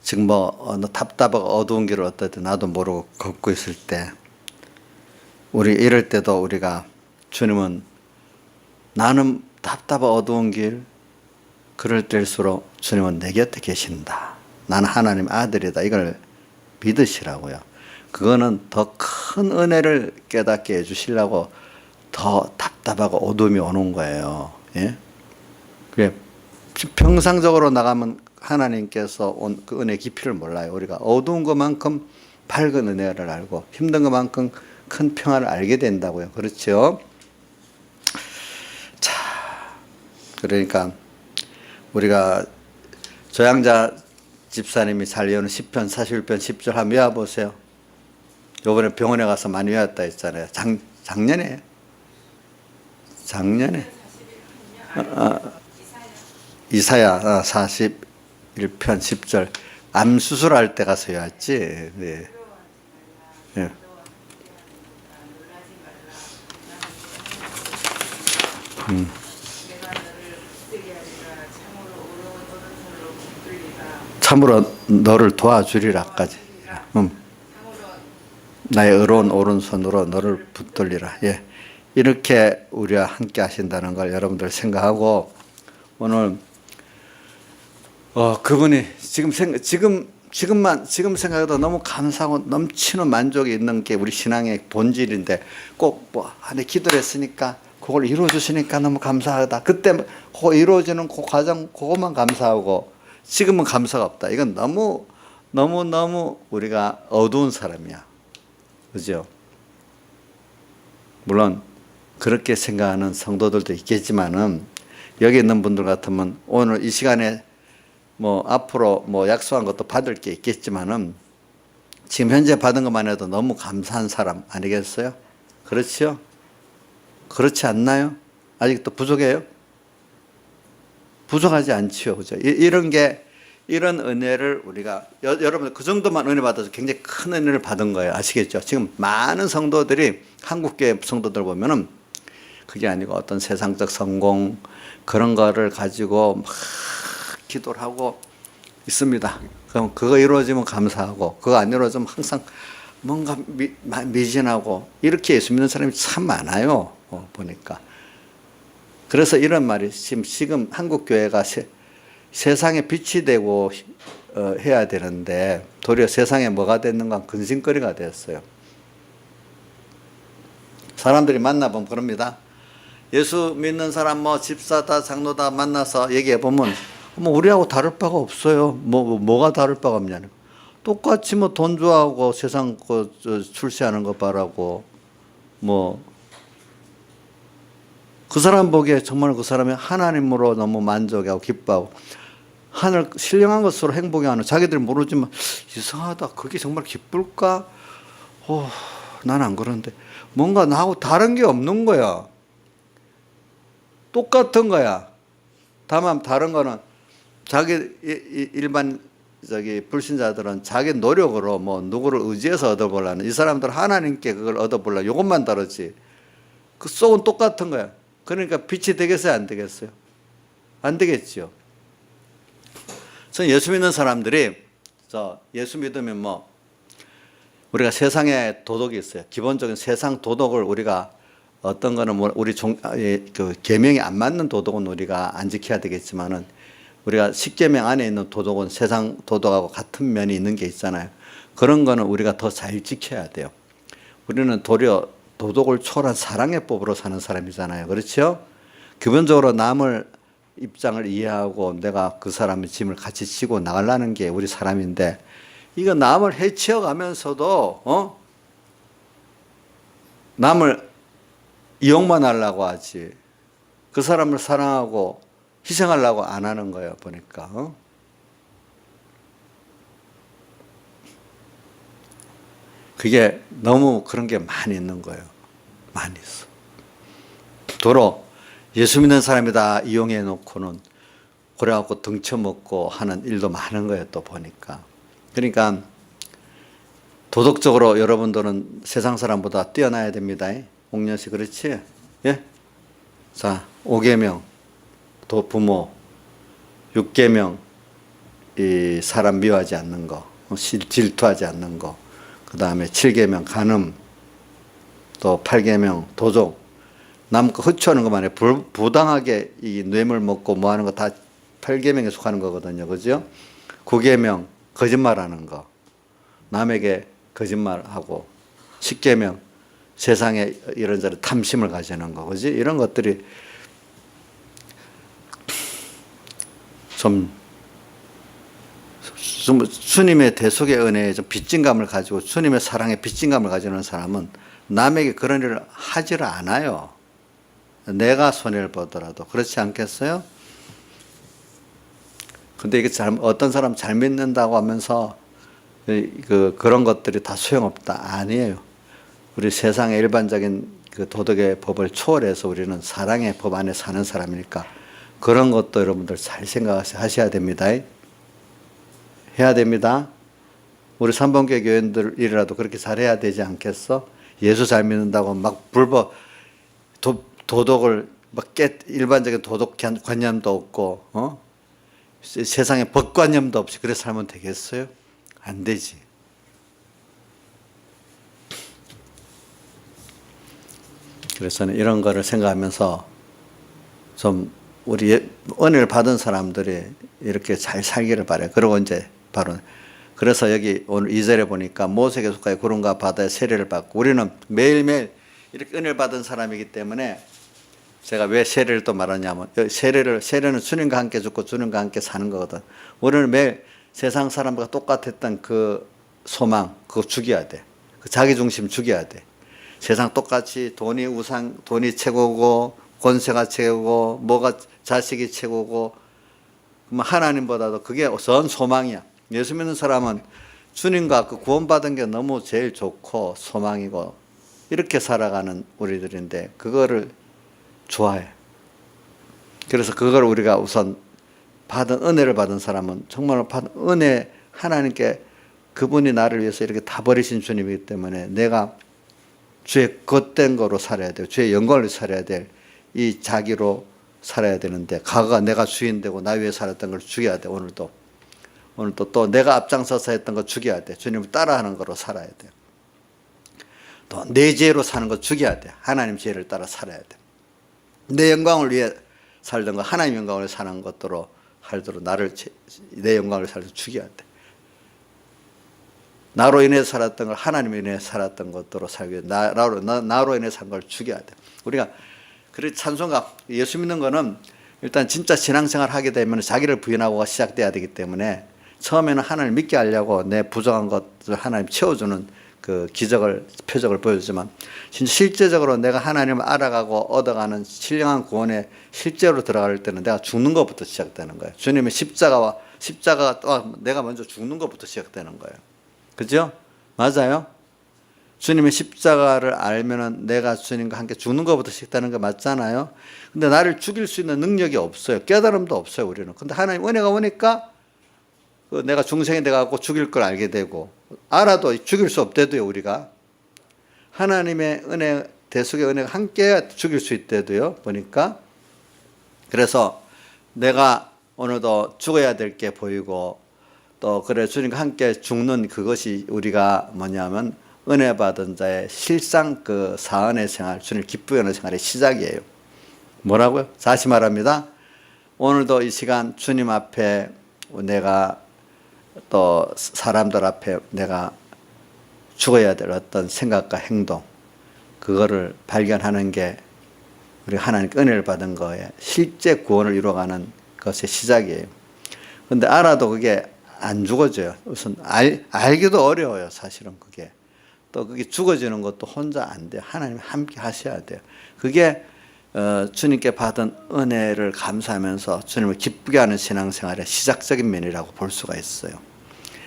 지금 답답하고 어두운 길을 어떨 때 나도 모르고 걷고 있을 때, 우리 이럴 때도 우리가 주님은 나는 답답하고 어두운 길, 그럴 때일수록 주님은 내 곁에 계신다. 나는 하나님 아들이다. 이걸 믿으시라고요. 그거는 더 큰 은혜를 깨닫게 해주시려고 더 답답하고 어둠이 오는 거예요. 예? 그래, 평상적으로 나가면 하나님께서 온 그 은혜 깊이를 몰라요. 우리가 어두운 것만큼 밝은 은혜를 알고 힘든 것만큼 큰 평화를 알게 된다고요. 그렇죠? 자, 그러니까 우리가 조양자 집사님이 잘 외우는 시편 41편 10절 한번 외워보세요. 요번에 병원에 가서 많이 외웠다 했잖아요. 작년에 이사야 41편 10절 암 수술할 때 가서 외웠지. 네. 네. 참으로 너를 도와주리라까지. 나의 의로운 오른손으로 너를 붙들리라. 예. 이렇게 우리와 함께 하신다는 걸 여러분들 생각하고, 오늘 그분이 지금 생각해도 너무 감사하고 넘치는 만족이 있는 게 우리 신앙의 본질인데, 꼭 안에 기도를 했으니까 그걸 이루어 주시니까 너무 감사하다. 그때 그거 이루어지는 그 과정 그것만 감사하고, 지금은 감사가 없다. 이건 너무 우리가 어두운 사람이야. 그죠? 물론 그렇게 생각하는 성도들도 있겠지만은, 여기 있는 분들 같으면 오늘 이 시간에 앞으로 약속한 것도 받을 게 있겠지만은, 지금 현재 받은 것만 해도 너무 감사한 사람 아니겠어요? 그렇죠? 그렇지 않나요? 아직도 부족해요? 부족하지 않지요. 그죠? 이런 은혜를 우리가, 여러분 그 정도만 은혜 받아서 굉장히 큰 은혜를 받은 거예요. 아시겠죠? 지금 많은 성도들이, 한국교회 성도들 보면은 그게 아니고 어떤 세상적 성공, 그런 거를 가지고 막 기도를 하고 있습니다. 그럼 그거 이루어지면 감사하고, 그거 안 이루어지면 항상 뭔가 미진하고, 이렇게 예수 믿는 사람이 참 많아요. 보니까. 그래서 이런 말이, 지금 한국교회가 세상에 빛이 되고 해야 되는데, 도리어 세상에 뭐가 됐는가, 근심거리가 됐어요. 사람들이 만나보면 그럽니다. 예수 믿는 사람 집사다 장로다 만나서 얘기해 보면 우리하고 다를 바가 없어요. 뭐가 다를 바가 없냐는. 똑같이 돈 좋아하고 세상 출세하는 거 바라고, 그 사람 보기에 정말 그 사람이 하나님으로 너무 만족하고 기뻐하고, 하늘 신령한 것으로 행복해하는, 자기들 모르지만 이상하다, 그게 정말 기쁠까? 난 안 그런데 뭔가 나하고 다른 게 없는 거야. 똑같은 거야. 다만 다른 거는, 자기 일반 불신자들은 자기 노력으로 누구를 의지해서 얻어보려는, 이 사람들은 하나님께 그걸 얻어보려는, 이것만 다르지. 그 속은 똑같은 거야. 그러니까 빛이 되겠어요, 안 되겠어요? 안 되겠죠. 저는 예수 믿는 사람들이 예수 믿으면 뭐 우리가 세상에 도덕이 있어요. 기본적인 세상 도덕을 우리가 어떤 거는 뭐 우리 그 계명이 안 맞는 도덕은 우리가 안 지켜야 되겠지만은 우리가 십계명 안에 있는 도덕은 세상 도덕하고 같은 면이 있는 게 있잖아요. 그런 거는 우리가 더 잘 지켜야 돼요. 우리는 도리어 도덕을 초월한 사랑의 법으로 사는 사람이잖아요. 그렇죠? 기본적으로 남을 입장을 이해하고 내가 그 사람의 짐을 같이 지고 나가려는 게 우리 사람인데 이거 남을 해치워 가면서도 남을 이용만 하려고 하지 그 사람을 사랑하고 희생하려고 안 하는 거예요. 보니까 그게 너무 그런 게 많이 있는 거예요. 많이 있어. 도로 예수 믿는 사람이 다 이용해 놓고는 그래갖고 등쳐먹고 하는 일도 많은 거예요. 또 보니까. 그러니까 도덕적으로 여러분들은 세상 사람보다 뛰어나야 됩니다. 옥년 씨 그렇지? 예? 자, 5계명 또 부모, 6계명 이 사람 미워하지 않는 거, 질투하지 않는 거, 그 다음에 7계명 간음, 또 8계명 도적, 남 거 흡수하는 거 말이에요. 부당하게 이 뇌물 먹고 뭐 하는 거 다 8계명에 속하는 거거든요. 그죠? 9계명 거짓말하는 거, 남에게 거짓말하고 10계명 세상에 이런저런 탐심을 가지는 거, 그지? 이런 것들이 좀 주님의 대속의 은혜에 좀 빚진감을 가지고 주님의 사랑에 빚진감을 가지는 사람은 남에게 그런 일을 하지를 않아요. 내가 손해를 보더라도. 그렇지 않겠어요? 근데 이게 어떤 사람 잘 믿는다고 하면서 그런 것들이 다 소용없다. 아니에요. 우리 세상의 일반적인 그 도덕의 법을 초월해서 우리는 사랑의 법 안에 사는 사람이니까 그런 것도 여러분들 잘 생각하셔야 됩니다. 해야 됩니다. 우리 삼봉교회 교인들이라도 그렇게 잘해야 되지 않겠어? 예수 잘 믿는다고 막 불법 도덕을 막 일반적인 도덕 관념도 없고 세상에 법관념도 없이 그래 살면 되겠어요? 안 되지. 그래서 이런 거를 생각하면서 좀 우리 은혜를 받은 사람들이 이렇게 잘 살기를 바라요. 그리고 이제 바로 그래서 여기 오늘 2절에 보니까 모세에게 속하여 구름과 바다의 세례를 받고 우리는 매일매일 이렇게 은혜를 받은 사람이기 때문에 제가 왜 세례를 또 말하냐면 세례는 주님과 함께 죽고 주님과 함께 사는 거거든. 우리는 매일 세상 사람과 똑같았던 그 소망 그거 죽여야 돼. 그 자기중심 죽여야 돼. 세상 똑같이 돈이 최고고 권세가 최고고 뭐가 자식이 최고고 하나님보다도 그게 선 소망이야. 예수 믿는 사람은 주님과 그 구원받은 게 너무 제일 좋고 소망이고 이렇게 살아가는 우리들인데 그거를 좋아해. 그래서 그걸 우리가 우선 받은 은혜를 받은 사람은 정말 받은 은혜 하나님께 그분이 나를 위해서 이렇게 다 버리신 주님이기 때문에 내가 주의 겉된 거로 살아야 돼요. 주의 영광을 살아야 될 이 자기로 살아야 되는데 과거가 내가 주인 되고 나 위해 살았던 걸 죽여야 돼. 오늘도 또 내가 앞장서서 했던 거 죽여야 돼. 주님을 따라하는 거로 살아야 돼. 또 내 죄로 사는 거 죽여야 돼. 하나님 죄를 따라 살아야 돼. 내 영광을 위해 살던 거 하나님 영광을 사는 것으로 살도록 내 영광을 살도록 죽여야 돼. 나로 인해 살았던 걸 하나님으로 인해 살았던 것으로 살기 위해 나로 인해 산 걸 죽여야 돼. 우리가 그래 찬송가 예수 믿는 거는 일단 진짜 신앙생활 하게 되면 자기를 부인하고가 시작돼야 되기 때문에 처음에는 하나님을 믿게 하려고 내 부족한 것을 하나님 채워주는 그 표적을 보여주지만 진짜 실제적으로 내가 하나님을 알아가고 얻어가는 신령한 구원에 실제로 들어갈 때는 내가 죽는 것부터 시작되는 거예요. 주님의 십자가가 내가 먼저 죽는 것부터 시작되는 거예요. 그죠? 맞아요? 주님의 십자가를 알면은 내가 주님과 함께 죽는 것부터 시작되는 거 맞잖아요? 근데 나를 죽일 수 있는 능력이 없어요. 깨달음도 없어요, 우리는. 근데 하나님 은혜가 오니까 내가 중생이 돼갖고 죽일 걸 알게 되고, 알아도 죽일 수 없대도요, 우리가. 하나님의 은혜, 대속의 은혜가 함께 죽일 수 있대도요, 보니까. 그래서 내가 오늘도 죽어야 될 게 보이고 또 그래 주님과 함께 죽는 그것이 우리가 뭐냐면 은혜 받은 자의 실상 그 사은의 생활, 주님 기쁘게 하는 생활의 시작이에요. 뭐라고요? 다시 말합니다. 오늘도 이 시간 주님 앞에 내가 또 사람들 앞에 내가 죽어야 될 어떤 생각과 행동, 그거를 발견하는 게 우리 하나님께 은혜를 받은 거에 실제 구원을 이루어가는 것의 시작이에요. 근데 알아도 그게 안 죽어져요. 우선 알기도 어려워요. 사실은 그게. 또 그게 죽어지는 것도 혼자 안 돼요. 하나님 함께 하셔야 돼요. 그게 주님께 받은 은혜를 감사하면서 주님을 기쁘게 하는 신앙생활의 시작적인 면이라고 볼 수가 있어요.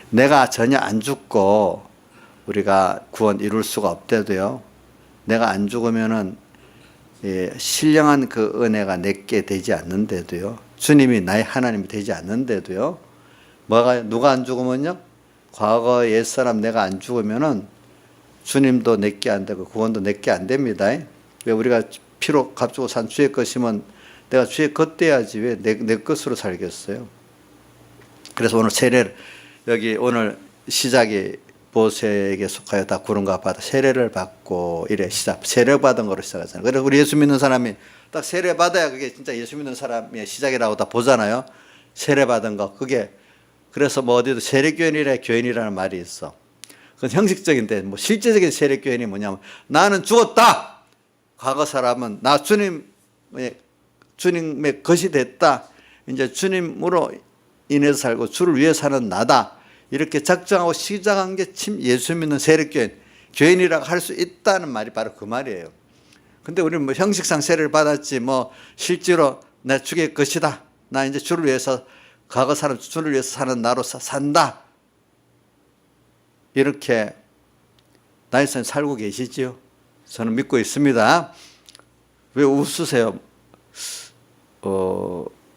내가 전혀 안 죽고 우리가 구원 이룰 수가 없대도요. 내가 안 죽으면은 신령한 그 은혜가 내게 되지 않는데도요. 주님이 나의 하나님이 되지 않는데도요. 누가 안 죽으면요? 과거 옛사람 내가 안 죽으면은 주님도 내게 안 되고 구원도 내게 안 됩니다. 왜 우리가 피로 값주고 산 주의 것이면 내가 주의 것 돼야지 왜 내 것으로 살겠어요? 그래서 오늘 세례를 여기 오늘 시작이 모세에게 속하여 다 구름과 바다 세례를 받고 이래 시작 세례 받은 거로 시작하잖아요. 그래서 우리 예수 믿는 사람이 딱 세례 받아야 그게 진짜 예수 믿는 사람의 시작이라고 다 보잖아요. 세례 받은 거 그게 그래서 뭐 어디도 세례교인이래 교인이라는 말이 있어. 그건 형식적인데 뭐 실제적인 세례교인이 뭐냐면 나는 죽었다. 과거 사람은 나 주님의 것이 됐다. 이제 주님으로 인해서 살고 주를 위해 사는 나다. 이렇게 작정하고 시작한 게 예수 믿는 세례교인, 교인이라고 할 수 있다는 말이 바로 그 말이에요. 근데 우리는 뭐 형식상 세례를 받았지 뭐 실제로 내 주의 것이다. 나 이제 주를 위해서 과거 사람 주를 위해서 사는 나로 산다. 이렇게 나이선 살고 계시지요? 저는 믿고 있습니다. 왜 웃으세요?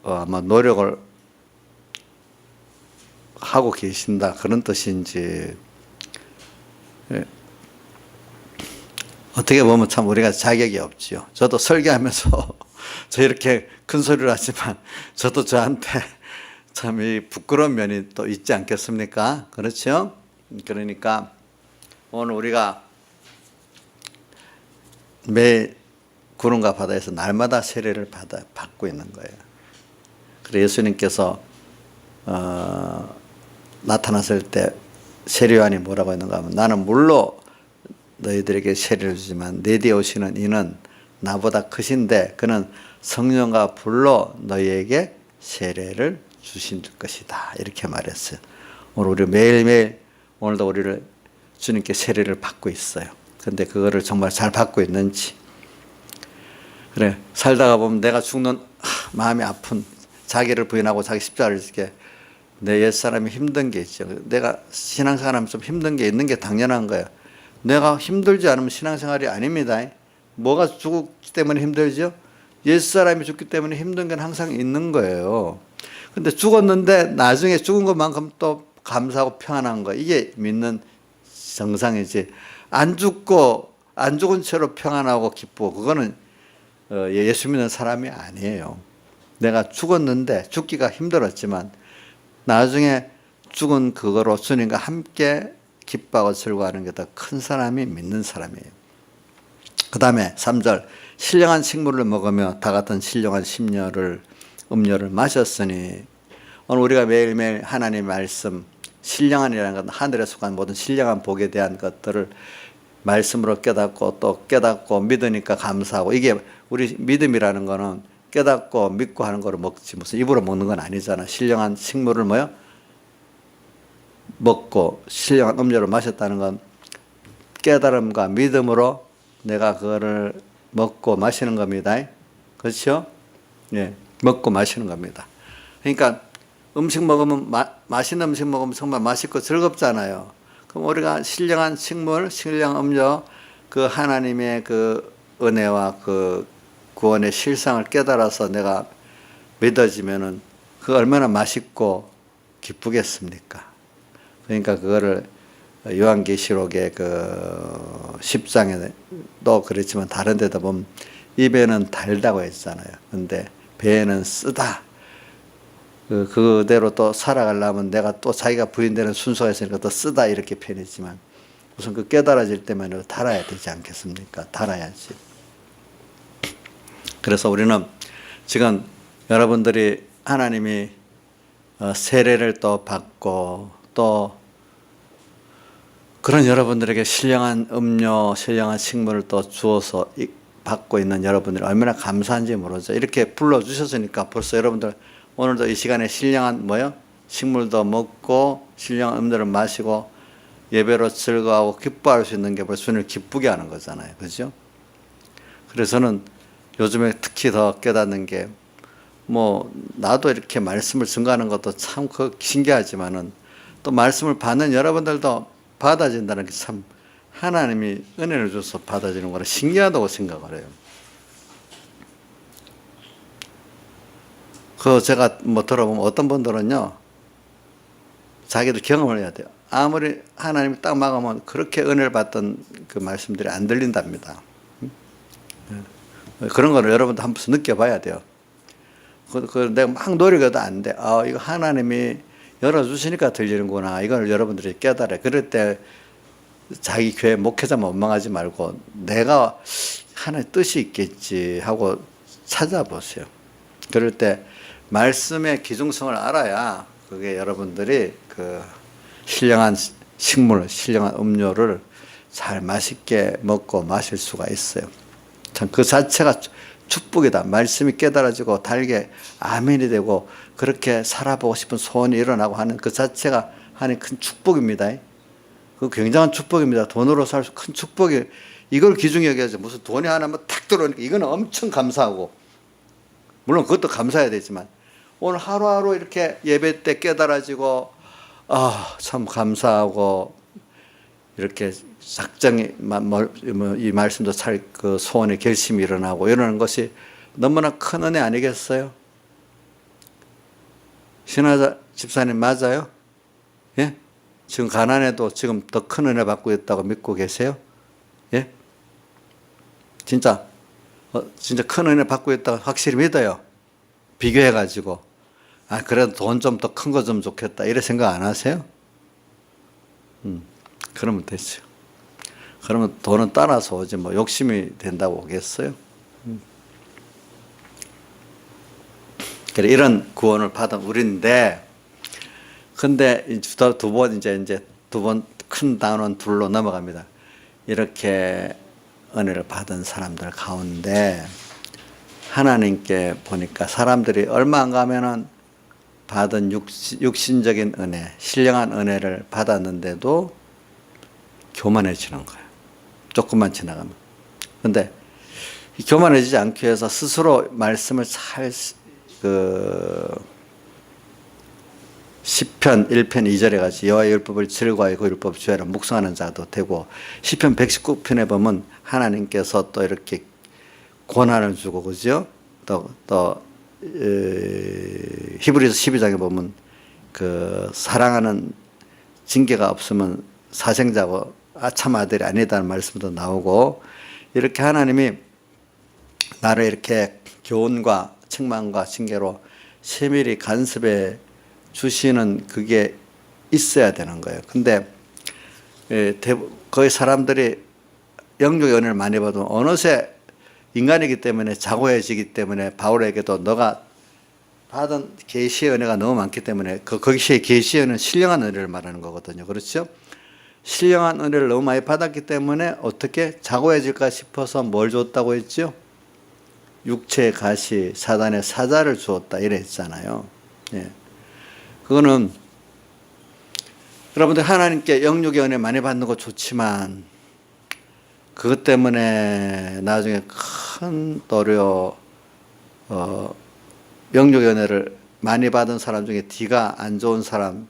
아마 노력을 하고 계신다 그런 뜻인지. 예. 어떻게 보면 참 우리가 자격이 없지요. 저도 설교하면서 저 이렇게 큰 소리를 하지만 저도 저한테 참 이 부끄러운 면이 또 있지 않겠습니까? 그렇죠? 그러니까 오늘 우리가 매일 구름과 바다에서 날마다 세례를 받고 있는 거예요. 그래서 예수님께서 나타났을 때 세례요한이 뭐라고 했는가 하면 나는 물로 너희들에게 세례를 주지만 내 뒤에 오시는 이는 나보다 크신데 그는 성령과 불로 너희에게 세례를 주실 것이다. 이렇게 말했어요. 오늘 우리 매일매일 오늘도 우리를 주님께 세례를 받고 있어요. 근데 그거를 정말 잘 받고 있는지. 그래 살다가 보면 내가 죽는 마음이 아픈 자기를 부인하고 자기 십자가를 지게 내 옛사람이 힘든 게 있죠. 내가 신앙생활하면 좀 힘든 게 있는 게 당연한 거예요. 내가 힘들지 않으면 신앙생활이 아닙니다. 뭐가 죽기 때문에 힘들죠? 옛사람이 죽기 때문에 힘든 건 항상 있는 거예요. 근데 죽었는데 나중에 죽은 것만큼 또 감사하고 평안한 거 이게 믿는 정상이지. 안 죽은 채로 평안하고 기쁘고 그거는 예수 믿는 사람이 아니에요. 내가 죽었는데 죽기가 힘들었지만 나중에 죽은 그거로 주님과 함께 기뻐하고 즐거워하는 게 더 큰 사람이 믿는 사람이에요. 그 다음에 3절 신령한 식물을 먹으며 다 같은 신령한 음료를 마셨으니 오늘 우리가 매일매일 하나님의 말씀 신령한이라는 건 하늘에 속한 모든 신령한 복에 대한 것들을 말씀으로 깨닫고 또 깨닫고 믿으니까 감사하고 이게 우리 믿음이라는 거는 깨닫고 믿고 하는 거를 먹지 무슨 입으로 먹는 건 아니잖아. 신령한 식물을 먹고 신령한 음료를 마셨다는 건 깨달음과 믿음으로 내가 그거를 먹고 마시는 겁니다. 그렇죠? 예, 먹고 마시는 겁니다. 그러니까 음식 먹으면 맛있는 음식 먹으면 정말 맛있고 즐겁잖아요. 그럼 우리가 신령한 식물, 신령한 음료, 그 하나님의 그 은혜와 그 구원의 실상을 깨달아서 내가 믿어지면은 그 얼마나 맛있고 기쁘겠습니까? 그러니까 그거를 요한계시록의 그 10장에도 그렇지만 다른 데도 보면 입에는 달다고 했잖아요. 근데 배에는 쓰다. 그대로 또 살아가려면 내가 또 자기가 부인되는 순서가 있으니까 또 쓰다 이렇게 표현했지만 우선 그 깨달아질 때만 달아야 되지 않겠습니까? 달아야지. 그래서 우리는 지금 여러분들이 하나님이 세례를 또 받고 또 그런 여러분들에게 신령한 음료, 신령한 식물을 또 주어서 받고 있는 여러분들이 얼마나 감사한지 모르죠. 이렇게 불러주셨으니까 벌써 여러분들 오늘도 이 시간에 신령한 식물도 먹고 신령한 음료를 마시고 예배로 즐거워하고 기뻐할 수 있는 게 벌써 주님을 기쁘게 하는 거잖아요. 그죠? 그래서 저는 요즘에 특히 더 깨닫는 게 나도 이렇게 말씀을 증거하는 것도 참 신기하지만은 또 말씀을 받는 여러분들도 받아진다는 게 참 하나님이 은혜를 줘서 받아지는 거라 신기하다고 생각을 해요. 제가 들어보면 어떤 분들은요, 자기들 경험을 해야 돼요. 아무리 하나님이 딱 막으면 그렇게 은혜를 받던 그 말씀들이 안 들린답니다. 그런 거를 여러분도 한 번씩 느껴봐야 돼요. 내가 막 노력해도 안 돼. 이거 하나님이 열어주시니까 들리는구나. 이걸 여러분들이 깨달아요. 그럴 때 자기 교회 목회자만 원망하지 말고 내가 하나의 뜻이 있겠지 하고 찾아보세요. 그럴 때 말씀의 기중성을 알아야 그게 여러분들이 그 신령한 식물, 신령한 음료를 잘 맛있게 먹고 마실 수가 있어요. 참 그 자체가 축복이다. 말씀이 깨달아지고 달게 아멘이 되고 그렇게 살아보고 싶은 소원이 일어나고 하는 그 자체가 하나님 큰 축복입니다. 그 굉장한 축복입니다. 돈으로 살 수 큰 축복이 이걸 기중히 여겨야죠. 무슨 돈이 하나만 탁 들어오니까 이거는 엄청 감사하고 물론 그것도 감사해야 되지만 오늘 하루하루 이렇게 예배 때 깨달아지고 참 감사하고 이렇게 작정이 이 말씀도 그 소원의 결심이 일어나고 이러는 것이 너무나 큰 은혜 아니겠어요? 신하자 집사님 맞아요? 예? 지금 가난해도 지금 더 큰 은혜 받고 있다고 믿고 계세요? 예? 진짜 큰 은혜 받고 있다고 확실히 믿어요. 비교해가지고 그래도 돈 좀 더 큰 거 좀 좋겠다 이래 생각 안 하세요? 그러면 되죠. 그러면 돈은 따라서 오지 욕심이 된다고 오겠어요? 그래 이런 구원을 받은 우리인데 근데 두 번 큰 단원 둘로 넘어갑니다. 이렇게 은혜를 받은 사람들 가운데 하나님께 보니까 사람들이 얼마 안 가면은 받은 육신적인 은혜, 신령한 은혜를 받았는데도 교만해지는 거예요. 조금만 지나가면. 근데 교만해지지 않기 위해서 스스로 말씀을 잘 시편 1편 2절에 같이 여호와의 율법을 즐거워하여 그 율법 주야로 묵상하는 자도 되고 시편 119편에 보면 하나님께서 또 이렇게 고난을 주고 그죠? 또 히브리서 12장에 보면 그 사랑하는 징계가 없으면 사생자고 아참 아들이 아니다는 말씀도 나오고 이렇게 하나님이 나를 이렇게 교훈과 책망과 징계로 세밀히 간섭해 주시는 그게 있어야 되는 거예요. 근데 거의 사람들이 영적의 은혜를 많이 받으면 어느새 인간이기 때문에 자고해지기 때문에 바울에게도 너가 받은 계시의 은혜가 너무 많기 때문에 거기에 계시의 은혜는 신령한 은혜를 말하는 거거든요. 그렇죠? 신령한 은혜를 너무 많이 받았기 때문에 어떻게 자고해질까 싶어서 뭘 줬다고 했죠? 육체의 가시, 사단의 사자를 주었다 이래 했잖아요. 예. 그거는 여러분들 하나님께 영육의 은혜 많이 받는 거 좋지만 그것 때문에 나중에 큰 도리어 영육의 은혜를 많이 받은 사람 중에 뒤가 안 좋은 사람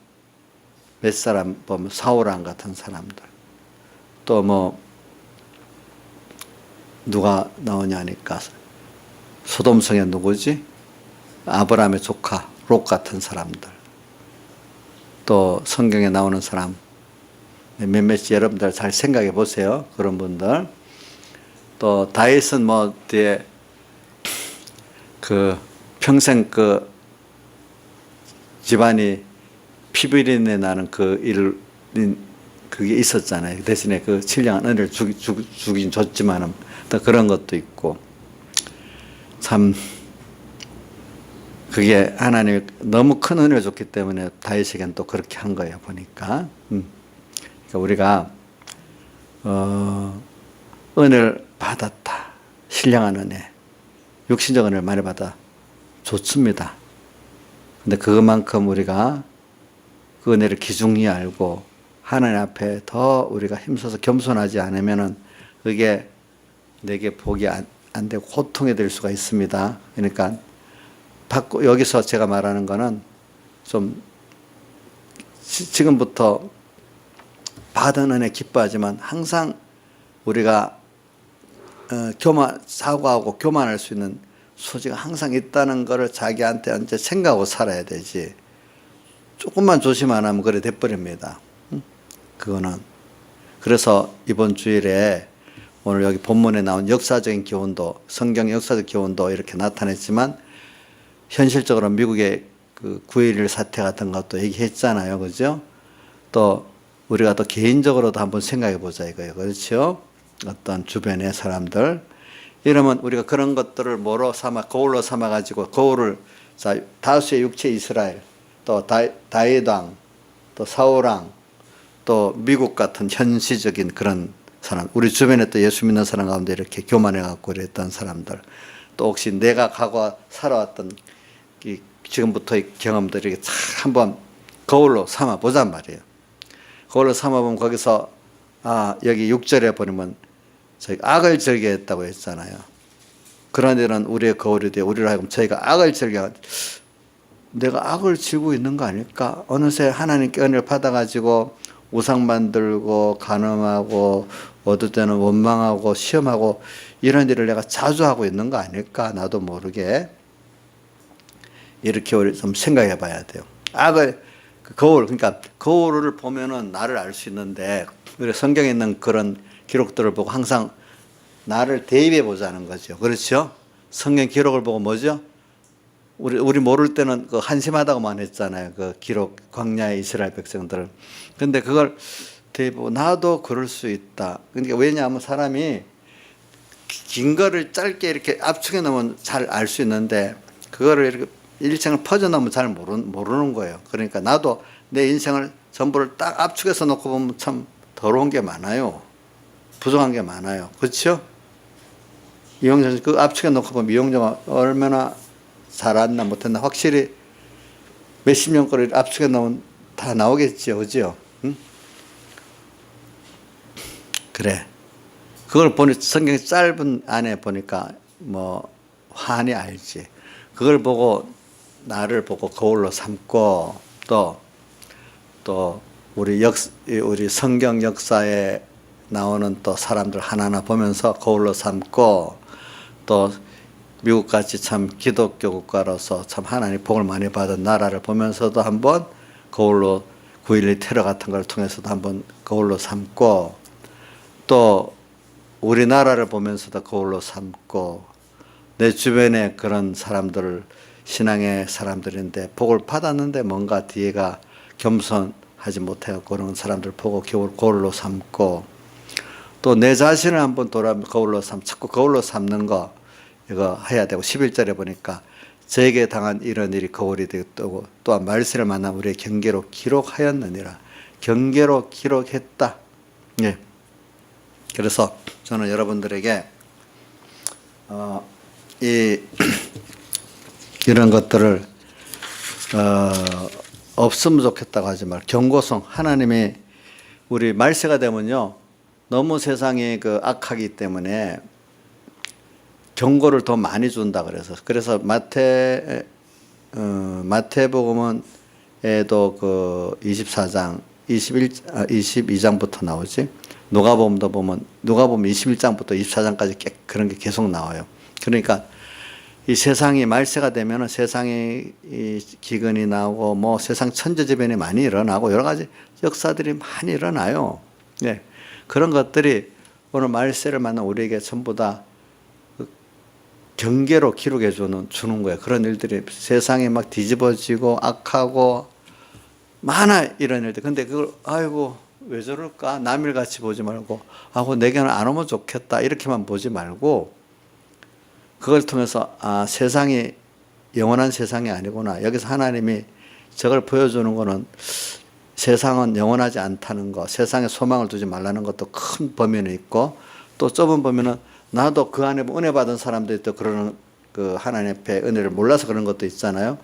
몇 사람 보면 사울왕 같은 사람들 또 누가 나오냐니까 소돔성의 누구지? 아브라함의 조카 롯 같은 사람들 또 성경에 나오는 사람 몇몇 여러분들 잘 생각해 보세요. 그런 분들 또 다윗은 뒤에 평생 집안이 피비린내 나는 그게 있었잖아요. 대신에 그 신령한 은혜를 주긴 줬지만은 또 그런 것도 있고, 참 그게 하나님이 너무 큰 은혜를 줬기 때문에 다윗에게는 또 그렇게 한 거예요, 보니까. 그러니까 우리가 은혜를 받았다. 신령한 은혜, 육신적 은혜를 많이 받아 좋습니다. 근데 그것만큼 우리가 그 은혜를 귀중히 알고 하나님 앞에 더 우리가 힘써서 겸손하지 않으면은 그게 내게 복이 안 되고 고통이 될 수가 있습니다. 그러니까 여기서 제가 말하는 거는 좀 지금부터 받은 은혜 기뻐하지만 항상 우리가 사고하고 교만할 수 있는 소지가 항상 있다는 것을 자기한테 언제 생각하고 살아야 되지. 조금만 조심 안 하면 그래 돼버립니다. 그거는. 그래서 이번 주일에 오늘 여기 본문에 나온 역사적인 교훈도, 성경 역사적 교훈도 이렇게 나타냈지만 현실적으로 미국의 그 9.11 사태 같은 것도 얘기했잖아요. 그죠? 또 우리가 또 개인적으로도 한번 생각해 보자 이거예요. 그렇죠? 어떤 주변의 사람들. 이러면 우리가 그런 것들을 거울로 삼아가지고 거울을, 자, 다수의 육체 이스라엘, 또 다윗왕, 또 사울왕, 또 미국 같은 현시적인 그런 사람, 우리 주변에 또 예수 믿는 사람 가운데 이렇게 교만해갖고 그랬던 사람들, 또 혹시 내가 과거 살아왔던 지금부터의 경험들을 이렇게 한번 거울로 삼아보잔 말이에요. 거울로 삼아보면 거기서 여기 6절에 보면 저희가 악을 즐겨했다고 했잖아요. 그런 일은 우리의 거울이 되어 우리로 하여금 저희가 악을 내가 악을 지고 있는 거 아닐까? 어느새 하나님께 은혜를 받아가지고 우상 만들고 간음하고 어떨 때는 원망하고 시험하고 이런 일을 내가 자주 하고 있는 거 아닐까? 나도 모르게. 이렇게 우리 좀 생각해 봐야 돼요. 그러니까 거울을 보면은 나를 알 수 있는데, 우리 성경에 있는 그런 기록들을 보고 항상 나를 대입해 보자는 거죠. 그렇죠? 성경 기록을 보고 뭐죠? 우리 모를 때는 그 한심하다고만 했잖아요. 그 기록, 광야의 이스라엘 백성들을. 근데 그걸 대입하고 나도 그럴 수 있다. 그러니까 왜냐하면 사람이 긴 거를 짧게 이렇게 압축해 놓으면 잘 알 수 있는데, 그거를 이렇게 일생을 퍼져나오면 잘 모르는 거예요. 그러니까 나도 내 인생을 전부를 딱 압축해서 놓고 보면 참 더러운 게 많아요. 부족한 게 많아요. 그렇죠? 이용정 그 압축해 놓고 보면 이용정은 얼마나 잘했나 못했나 확실히 몇십 년 거를 압축해 놓으면 다 나오겠죠. 그죠? 응? 그래. 그걸 보니 성경 짧은 안에 보니까 뭐 환히 알지. 그걸 보고 나를 보고 거울로 삼고 또 우리 성경 역사에 나오는 또 사람들 하나하나 보면서 거울로 삼고, 또 미국같이 참 기독교 국가로서 참 하나님 복을 많이 받은 나라를 보면서도 한번 거울로 9.11 테러 같은 걸 통해서도 한번 거울로 삼고, 또 우리나라를 보면서도 거울로 삼고, 내 주변에 그런 사람들을 신앙의 사람들인데 복을 받았는데 뭔가 뒤에가 겸손하지 못해갖고 그런 사람들 보고 거울로 삼고, 또 내 자신을 한번 거울로 자꾸 거울로 삼는 거 이거 해야 되고, 11절에 보니까 저에게 당한 이런 일이 거울이 되고 또한 말세를 만난 우리의 경계로 기록하였느니라. 경계로 기록했다. 예. 그래서 저는 여러분들에게 이런 것들을 없으면 좋겠다고 하지 말. 경고성. 하나님이 우리 말세가 되면요, 너무 세상이 악하기 때문에 경고를 더 많이 준다 그래서 마태복음은 에도 24장 22장부터 나오지. 누가복음도 보면 누가복음 21장부터 24장까지 그런 게 계속 나와요. 그러니까 이 세상이 말세가 되면은 세상에 이 기근이 나오고 뭐 세상 천재지변이 많이 일어나고 여러 가지 역사들이 많이 일어나요. 네. 그런 것들이 오늘 말세를 만난 우리에게 전부 다 경계로 기록해 주는 거예요. 그런 일들이 세상에 막 뒤집어지고 악하고 많아 이런 일들. 근데 그걸 아이고 왜 저럴까 남일같이 보지 말고 아고 내게는 안 오면 좋겠다 이렇게만 보지 말고 그걸 통해서 아 세상이 영원한 세상이 아니구나. 여기서 하나님이 저걸 보여주는 거는 세상은 영원하지 않다는 거, 세상에 소망을 두지 말라는 것도 큰 범위는 있고 또 좁은 범위는 나도 그 안에 은혜 받은 사람들이 또 그러는 그 하나님 앞에 은혜를 몰라서 그런 것도 있잖아요.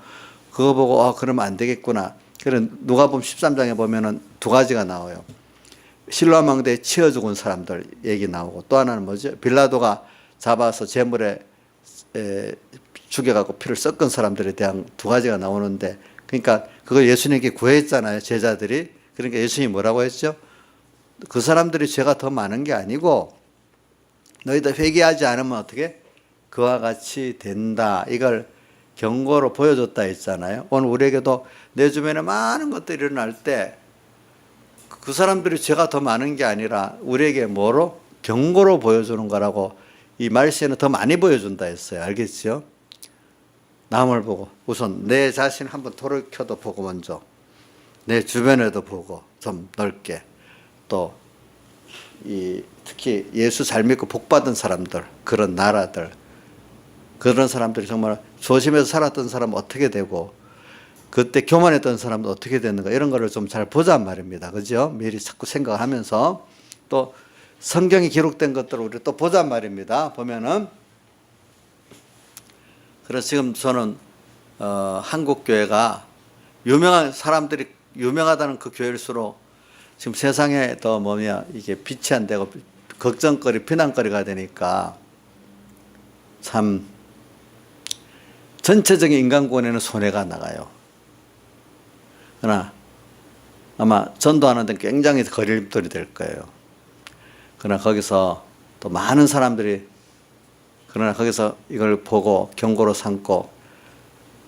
그거 보고 아 그러면 안 되겠구나. 그런 누가복음 13장에 보면은 두 가지가 나와요. 실로암 왕대에 치어 죽은 사람들 얘기 나오고 또 하나는 뭐죠? 빌라도가 잡아서 제물에 죽여갖고 피를 섞은 사람들에 대한 두 가지가 나오는데 그러니까 그걸 예수님께 구했잖아요. 제자들이. 그러니까 예수님이 뭐라고 했죠? 그 사람들이 죄가 더 많은 게 아니고 너희들 회개하지 않으면 어떻게? 그와 같이 된다. 이걸 경고로 보여줬다 했잖아요. 오늘 우리에게도 내 주변에 많은 것들이 일어날 때 그 사람들이 죄가 더 많은 게 아니라 우리에게 뭐로? 경고로 보여주는 거라고 이 말씀에는 더 많이 보여준다 했어요. 알겠죠? 남을 보고 우선 내 자신 한번 돌이켜도 보고 먼저 내 주변에도 보고 좀 넓게 또 특히 예수 잘 믿고 복받은 사람들 그런 나라들 그런 사람들이 정말 조심해서 살았던 사람은 어떻게 되고 그때 교만했던 사람도 어떻게 되는가 이런 거를 좀 잘 보자 말입니다. 그죠? 미리 자꾸 생각하면서 또 성경에 기록된 것들을 우리 또 보자 말입니다. 보면은 그래서 지금 저는 한국 교회가 유명한 사람들이 유명하다는 그 교회일수록 지금 세상에 더 이게 빛이 안 되고 걱정거리, 비난거리가 되니까 참 전체적인 인간권에는 손해가 나가요. 그러나 아마 전도하는 데 굉장히 거리낌돌이 될 거예요. 그러나 거기서 또 많은 사람들이 그러나 거기서 이걸 보고 경고로 삼고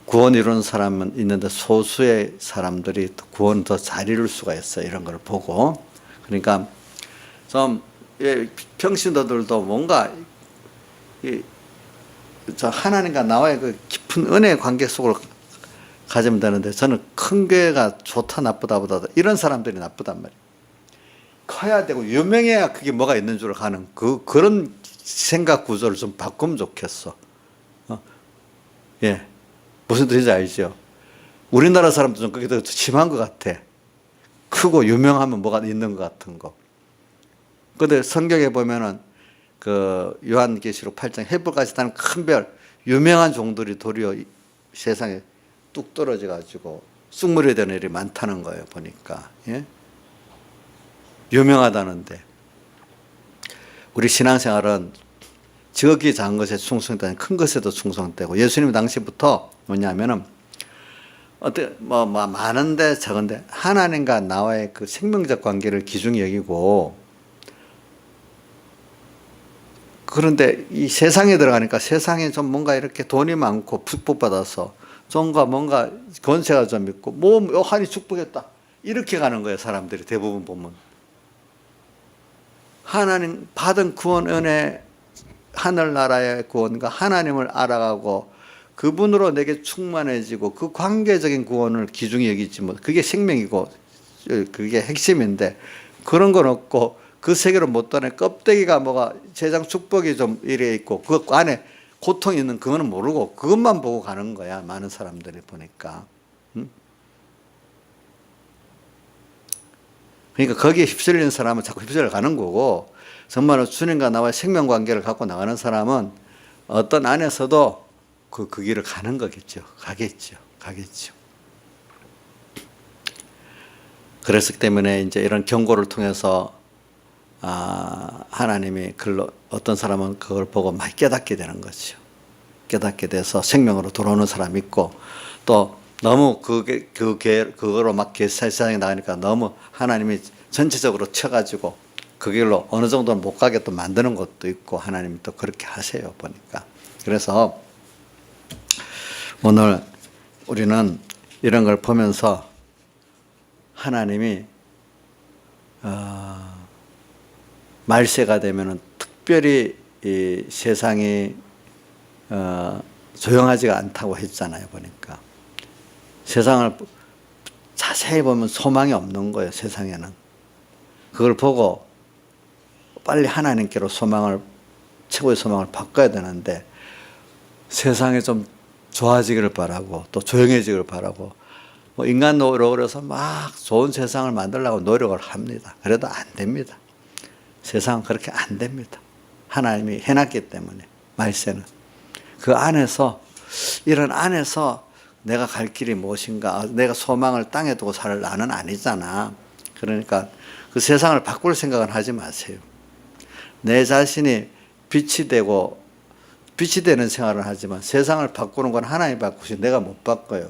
구원 이루는 사람은 있는데 소수의 사람들이 구원 더 잘 이룰 수가 있어요. 이런 걸 보고. 그러니까 좀 평신도들도 뭔가 저 하나님과 나와의 그 깊은 은혜의 관계 속으로 가지면 되는데 저는 큰 교회가 좋다 나쁘다보다 이런 사람들이 나쁘단 말이에요. 커야 되고 유명해야 그게 뭐가 있는 줄 가는 그런 생각 구조를 좀 바꾸면 좋겠어. 예. 무슨 뜻인지 알죠? 우리나라 사람도 좀 그게 더 심한 것 같아. 크고 유명하면 뭐가 있는 것 같은 거. 근데 성경에 보면은 그 요한계시록 8장 해불같이 타는 큰 별, 유명한 종들이 도리어 세상에 뚝 떨어져 가지고 쑥물이 되는 일이 많다는 거예요. 보니까. 예? 유명하다는데 우리 신앙생활은 지극히 작은 것에 충성되는 큰 것에도 충성되고 예수님 당시부터 뭐냐면은 많은데 적은데 하나님과 나와의 그 생명적 관계를 기준히 여기고 그런데 이 세상에 들어가니까 세상에 좀 뭔가 이렇게 돈이 많고 축복받아서 좀가 뭔가 권세가 좀 있고 한이 축복했다 이렇게 가는 거예요. 사람들이 대부분 보면 하나님 받은 구원 은혜 하늘나라의 구원과 하나님을 알아가고 그분으로 내게 충만해지고 그 관계적인 구원을 기중히 여기지 뭐 그게 생명이고 그게 핵심인데 그런 건 없고 그 세계로 못 떠내 껍데기가 뭐가 세상 축복이 좀 이래 있고 그 안에 고통이 있는 그거는 모르고 그것만 보고 가는 거야. 많은 사람들이 보니까. 그러니까 거기에 휩쓸리는 사람은 자꾸 휩쓸려 가는 거고 정말로 주님과 나와의 생명관계를 갖고 나가는 사람은 어떤 안에서도 그 길을 가는 거겠죠. 가겠죠. 그랬기 때문에 이제 이런 경고를 통해서 하나님이 어떤 사람은 그걸 보고 많이 깨닫게 되는 거죠. 깨닫게 돼서 생명으로 들어오는 사람이 있고 또 너무 그거로 막 세상에 나가니까 너무 하나님이 전체적으로 쳐가지고 그 길로 어느 정도는 못 가게 또 만드는 것도 있고 하나님이 또 그렇게 하세요. 보니까. 그래서 오늘 우리는 이런 걸 보면서 하나님이 말세가 되면은 특별히 이 세상이 조용하지가 않다고 했잖아요. 보니까 세상을 자세히 보면 소망이 없는 거예요. 세상에는. 그걸 보고 빨리 하나님께로 최고의 소망을 바꿔야 되는데 세상에 좀 좋아지기를 바라고 또 조용해지기를 바라고 뭐 인간 노력을 해서 막 좋은 세상을 만들려고 노력을 합니다. 그래도 안 됩니다. 세상은 그렇게 안 됩니다. 하나님이 해놨기 때문에 말세는. 그 안에서 이런 안에서 내가 갈 길이 무엇인가, 내가 소망을 땅에 두고 살 나는 아니잖아. 그러니까 그 세상을 바꿀 생각은 하지 마세요. 내 자신이 빛이 되는 생활을 하지만 세상을 바꾸는 건 하나님이 바꾸시 내가 못 바꿔요.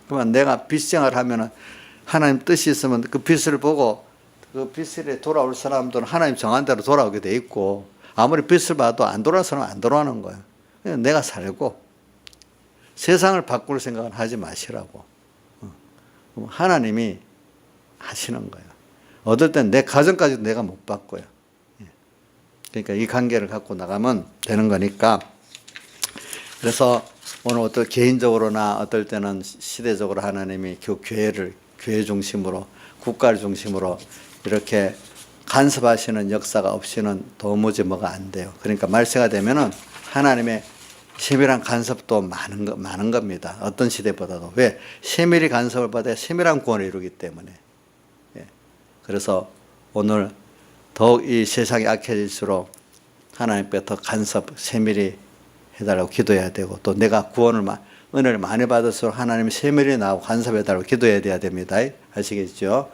그러면 내가 빛 생활을 하면은 하나님 뜻이 있으면 그 빛을 보고 그 빛에 돌아올 사람들은 하나님 정한 대로 돌아오게 돼 있고 아무리 빛을 봐도 안 돌아오는 사람은 안 돌아오는 거야. 내가 살고 세상을 바꿀 생각은 하지 마시라고. 하나님이 하시는 거야. 어떨 땐 내 가정까지도 내가 못 바꿔요. 그러니까 이 관계를 갖고 나가면 되는 거니까. 그래서 오늘 어떤 개인적으로나 어떨 때는 시대적으로 하나님이 교회 중심으로 국가를 중심으로 이렇게 간섭하시는 역사가 없이는 도무지 뭐가 안 돼요. 그러니까 말세가 되면은 하나님의 세밀한 간섭도 많은 겁니다. 어떤 시대보다도. 왜? 세밀히 간섭을 받아야 세밀한 구원을 이루기 때문에. 그래서 오늘 더욱 이 세상이 악해질수록 하나님께 더 세밀히 해달라고 기도해야 되고 또 내가 은혜를 많이 받을수록 하나님이 세밀히 나하고 간섭해달라고 기도해야 됩니다. 아시겠죠?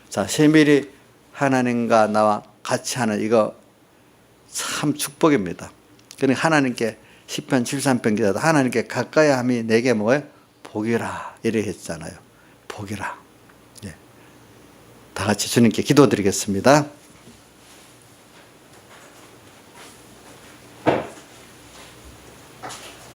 자, 세밀히 하나님과 나와 같이 하는 이거 참 축복입니다. 그러니까 하나님께 10편 73편 기도도 하나님께 가까이 함이 내게 뭐예요? 복이라 이래 했잖아요. 복이라. 다 같이 주님께 기도드리겠습니다.